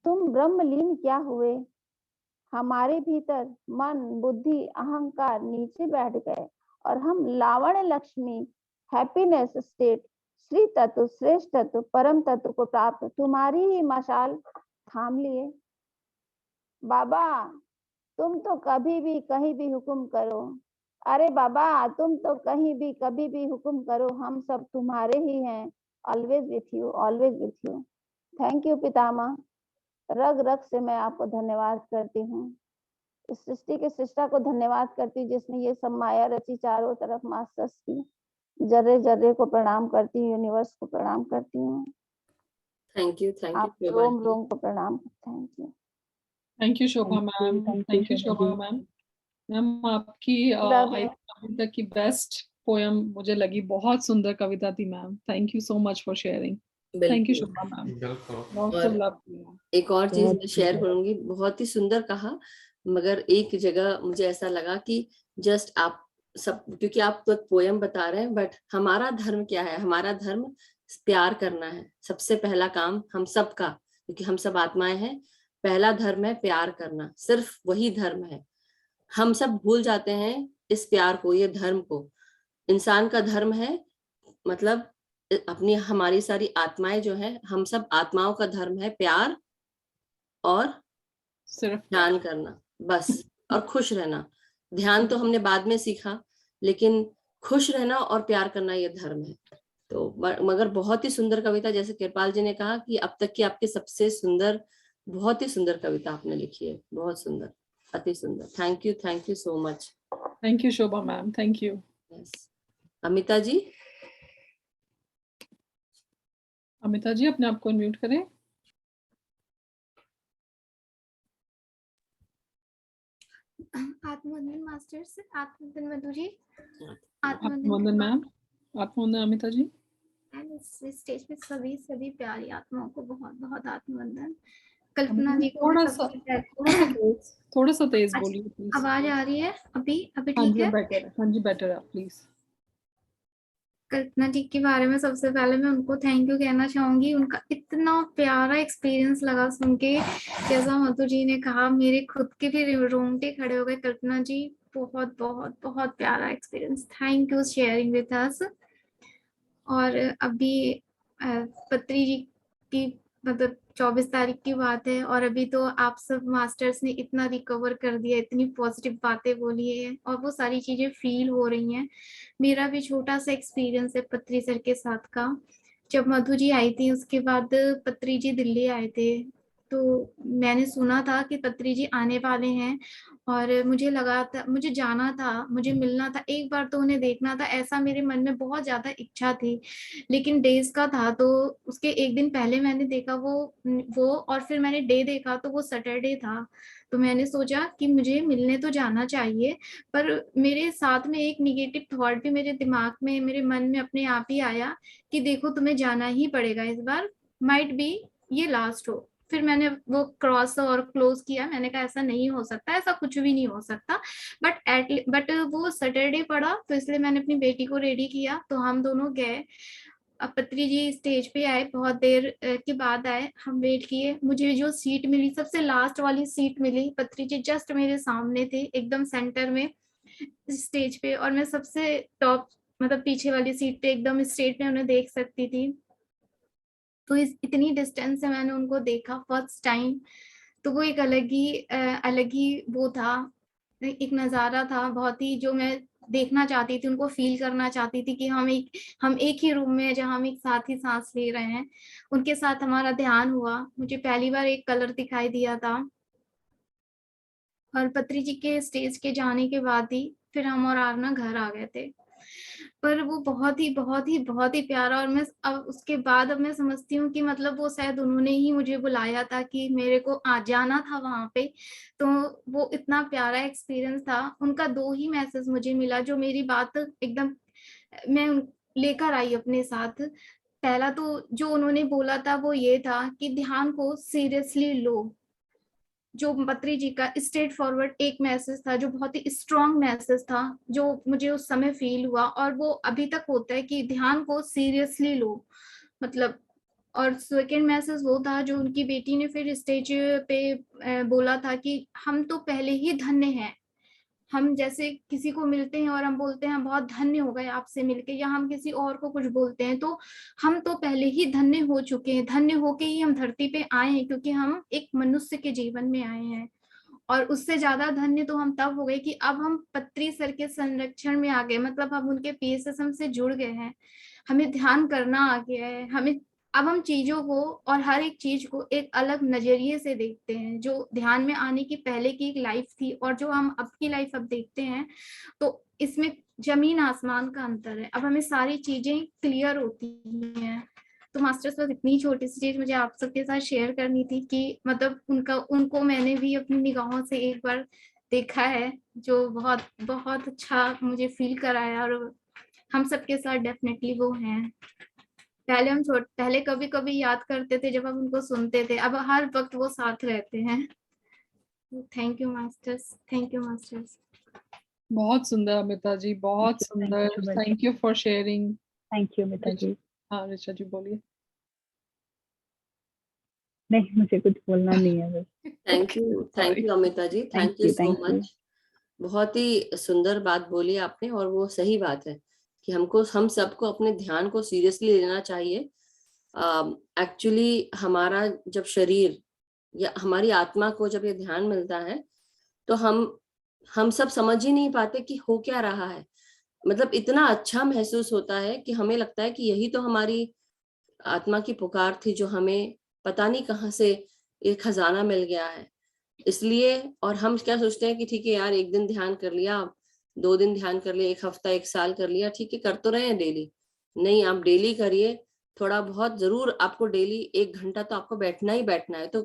तुम ब्रह्मलीन क्या हुए, हमारे भीतर मन, बुद्धि, अहंकार नीचे बैठ गए और हम लावण्य लक्ष्मी, हैप्पीनेस स्टेट, श्री तत्व, श्रेष्ठ तत्व, परम तत्व को प्राप्त तुम्हारी ही मशाल थाम लिए। बाबा तुम तो कभी भी कहीं भी हुक्म करो, अरे बाबा तुम तो कहीं भी कभी भी हुक्म करो, हम सब तुम्हारे ही हैं। Always with you, always with you. Thank you पितामह, रग रग से मैं आपको धन्यवाद करती हूँ। इस सृष्टि के सृष्टा को धन्यवाद करती हूँ जिसने ये सब माया रची चारों तरफ मास्टर्स की। जर्रे जर्रे को प्रणाम करती हूँ, यूनिवर्स को प्रणाम करती हूँ। थैंक यू आप रोम रोम को प्रणाम। Thank you. Thank you Shobha ma'am, thank you Shobha ma'am. Ma'am आपकी कविता की बेस्ट पोयम मुझे लगी, बहुत सुंदर कविता थी ma'am. Thank you so much for sharing. Thank you Shobha ma'am. और एक और चीज मैं शेयर करूंगी, बहुत ही सुंदर कहा, मगर एक जगह मुझे ऐसा लगा कि जस्ट आप सब, क्योंकि आप तो पोयम बता रहे हैं, बट हमारा धर्म क्या है? हमारा धर्म प्यार करना है। सबसे पहला काम हम सब का, क्योंकि हम सब आत्माएं हैं, पहला धर्म है प्यार करना, सिर्फ वही धर्म है। हम सब भूल जाते हैं इस प्यार को, ये धर्म को। इंसान का धर्म है, मतलब अपनी हमारी सारी आत्माएं जो है, हम सब आत्माओं का धर्म है प्यार और सिर्फ ध्यान करना, बस। और खुश रहना। ध्यान तो हमने बाद में सीखा, लेकिन खुश रहना और प्यार करना ये धर्म है। तो मगर बहुत ही सुंदर कविता, जैसे कृपाल जी ने कहा कि अब तक की आपकी सबसे सुंदर, बहुत ही सुंदर कविता आपने लिखी है, बहुत सुंदर, अति सुंदर। Thank you so much. Thank you Shobha ma'am, thank you. Amita ji, Amita ji अपने आप को अनम्यूट करें। आत्मवंदन मास्टर्स, आत्मवंदन मधु जी, आत्मवंदन मैम, आत्मवंदन अमिता जी। एंड इस स्टेज पे सभी प्यारी आत्माओं को बहुत बहुत आत्मवंदन। कल्पना जी को मैं सबसे पहले थोड़ा सा तेज अच्छा, बोलिए प्लीज। आवाज आ रही है अभी हाँ ठीक जी है? बेटर है, हाँ जी बेटर है, प्लीज। कल्पना जी के बारे में सबसे पहले मैं उनको थैंक यू कहना चाहूंगी। उनका इतना प्यारा एक्सपीरियंस लगा सुन के, जैसा मधु जी ने कहा मेरे खुद के भी रोंगटे खड़े हो गए। कल्पना जी बहुत बहुत बहुत प्यारा experience, thank you sharing with us. और अभी पत्री जी की मतलब 24 तारीख की बात है और अभी तो आप सब मास्टर्स ने इतना रिकवर कर दिया, इतनी पॉजिटिव बातें बोली है और वो सारी चीजें फील हो रही हैं। मेरा भी छोटा सा एक्सपीरियंस है पत्री सर के साथ का। जब मधु जी आई थी उसके बाद पत्री जी दिल्ली आए थे, तो मैंने सुना था कि पत्री जी आने वाले हैं और मुझे लगा था, मुझे जाना था, मुझे मिलना था, एक बार तो उन्हें देखना था, ऐसा मेरे मन में बहुत ज्यादा इच्छा थी। लेकिन डेज का था तो उसके एक दिन पहले मैंने देखा वो और फिर मैंने डे देखा तो वो सैटरडे था। तो मैंने सोचा कि मुझे मिलने तो जाना चाहिए, पर मेरे साथ में एक निगेटिव थॉट भी मेरे दिमाग में, मेरे मन में अपने आप ही आया कि देखो तुम्हें जाना ही पड़ेगा इस बार, माइट बी ये लास्ट हो। फिर मैंने वो क्रॉस और क्लोज किया, मैंने कहा ऐसा नहीं हो सकता, ऐसा कुछ भी नहीं हो सकता। बट वो सैटरडे पड़ा तो इसलिए मैंने अपनी बेटी को रेडी किया तो हम दोनों गए। अब पत्री जी स्टेज पे आए, बहुत देर के बाद आए, हम वेट किए, मुझे जो सीट मिली सबसे लास्ट वाली सीट मिली। पत्री जी जस्ट मेरे सामने थे एकदम सेंटर में स्टेज पे और मैं सबसे टॉप मतलब पीछे वाली सीट पे एकदम स्टेज में उन्हें देख सकती थी। तो इस इतनी डिस्टेंस से मैंने उनको देखा फर्स्ट टाइम, तो वो एक अलग ही वो था, एक नजारा था बहुत ही, जो मैं देखना चाहती थी, उनको फील करना चाहती थी कि हम एक ही रूम में हैं जहाँ हम एक साथ ही सांस ले रहे हैं। उनके साथ हमारा ध्यान हुआ, मुझे पहली बार एक कलर दिखाई दिया था। और पत्री जी के स्टेज के जाने के बाद ही फिर हम और आरना घर आ गए थे। पर वो बहुत ही प्यारा, और मैं अब उसके बाद अब मैं समझती हूँ कि मतलब वो शायद उन्होंने ही मुझे बुलाया था कि मेरे को आ जाना था वहां पे। तो वो इतना प्यारा एक्सपीरियंस था। उनका 2 ही मैसेज मुझे मिला जो मेरी बात एकदम मैं लेकर आई अपने साथ। पहला तो जो उन्होंने बोला था वो ये था कि ध्यान को सीरियसली लो। जो पत्री जी का स्ट्रेट फॉरवर्ड एक मैसेज था, जो बहुत ही स्ट्रॉन्ग मैसेज था, जो मुझे उस समय फील हुआ और वो अभी तक होता है कि ध्यान को सीरियसली लो मतलब। और सेकेंड मैसेज वो था जो उनकी बेटी ने फिर स्टेज पे बोला था कि हम तो पहले ही धन्य हैं। हम जैसे किसी को मिलते हैं और हम बोलते हैं हम बहुत धन्य हो गए आपसे मिलके, या हम किसी और को कुछ बोलते हैं तो हम तो पहले ही धन्य हो चुके हैं, धन्य होके ही हम धरती पे आए हैं, क्योंकि हम एक मनुष्य के जीवन में आए हैं। और उससे ज्यादा धन्य तो हम तब हो गए कि अब हम पत्री सर के संरक्षण में आ गए, मतलब हम उनके PSSM से जुड़ गए हैं, हमें ध्यान करना आ गया है। हमें अब हम चीजों को और हर एक चीज को एक अलग नजरिए से देखते हैं। जो ध्यान में आने की पहले की एक लाइफ थी और जो हम अब की लाइफ अब देखते हैं, तो इसमें जमीन आसमान का अंतर है। अब हमें सारी चीजें क्लियर होती हैं। तो मास्टर्स बस इतनी छोटी सी चीज मुझे आप सबके साथ शेयर करनी थी कि मतलब उनको मैंने भी अपनी निगाहों से एक बार देखा है, जो बहुत बहुत अच्छा मुझे फील कराया। और हम सबके साथ डेफिनेटली वो हैं। पहले कभी कभी याद करते थे जब हम उनको सुनते थे, अब हर वक्त वो साथ रहते हैं। Thank you masters, thank you masters. बहुत सुंदर अमिता जी, बहुत सुंदर, thank you for sharing. Thank you Amita ji. हाँ ऋचा जी बोलिए। नहीं, मुझे कुछ बोलना नहीं है बस। Thank you Amita ji, thank you so much. बहुत ही सुंदर बात बोली आपने, और वो सही बात है कि हम सबको अपने ध्यान को सीरियसली लेना चाहिए। एक्चुअली हमारा जब शरीर या हमारी आत्मा को जब ये ध्यान मिलता है तो हम सब समझ ही नहीं पाते कि हो क्या रहा है। मतलब इतना अच्छा महसूस होता है कि हमें लगता है कि यही तो हमारी आत्मा की पुकार थी, जो हमें पता नहीं कहाँ से एक खजाना मिल गया है। इसलिए, और हम क्या सोचते हैं कि ठीक है यार, 1 दिन ध्यान कर लिया, 2 दिन ध्यान कर लिया, 1 हफ्ता 1 साल कर लिया, ठीक है कर तो रहे हैं डेली। नहीं, आप डेली करिए, थोड़ा बहुत जरूर आपको डेली 1 घंटा तो आपको बैठना ही बैठना है। तो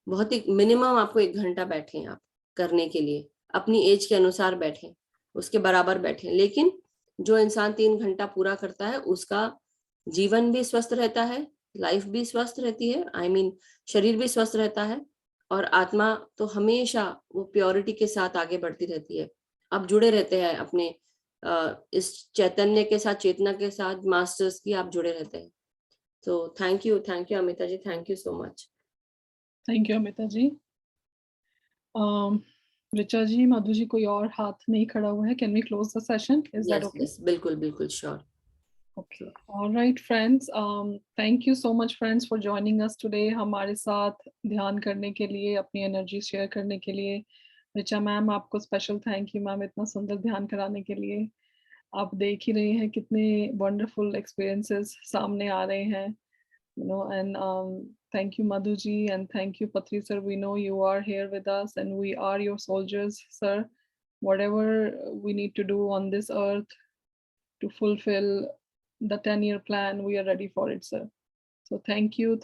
बहुत ही मिनिमम आपको 1 घंटा बैठे आप करने के लिए, अपनी एज के अनुसार बैठे, उसके बराबर बैठे। लेकिन जो इंसान 3 घंटा पूरा करता है उसका जीवन भी स्वस्थ रहता है, लाइफ भी स्वस्थ रहती है, I mean, शरीर भी स्वस्थ रहता है, और आत्मा तो हमेशा वो प्योरिटी के साथ आगे बढ़ती रहती है। आप जुड़े रहते हैं अपने इस चैतन्य के साथ, चेतना के साथ, मास्टर्स की आप जुड़े रहते हैं। तो thank you Amita ji, thank you so much. Thank you Amita ji. Richa ji, Madhu ji, कोई और हाथ नहीं खड़ा हुआ है? Can we close the session? Is that okay? Yes, बिल्कुल बिल्कुल, sure. Okay. All right, friends. Thank you so much, friends, for joining us today. हमारे साथ ध्यान करने के लिए, अपनी एनर्जी शेयर करने के लिए। ऋचा मैम, आपको स्पेशल थैंक यू मैम, इतना सुंदर ध्यान कराने के लिए। आप देख ही रहे हैं कितने वंडरफुल एक्सपीरियंसेस सामने आ रहे हैं, you know, and thank you Madhu ji, and thank you Patri sir. We know you are here with us and we are your soldiers, sir. Whatever we need to do on this earth to fulfill the 10-year plan, we are ready for it, sir. So thank you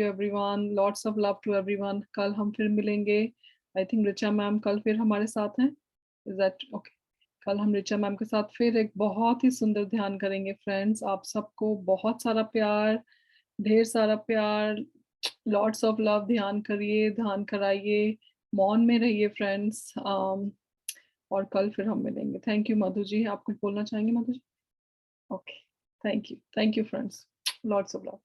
everyone. Lots of love to everyone. कल हम फिर मिलेंगे। I think रिचा मैम कल फिर हमारे साथ हैं। Is that okay? कल हम रिचा मैम के साथ फिर एक बहुत ही सुंदर ध्यान करेंगे। फ्रेंड्स, आप सबको बहुत सारा प्यार, ढेर सारा प्यार, लॉट्स ऑफ लव। ध्यान करिए, ध्यान कराइए, मौन में रहिए फ्रेंड्स। और कल फिर हम मिलेंगे। थैंक यू मधु जी, आप कुछ बोलना चाहेंगे Madhu ji? Okay, thank you friends, lots of love.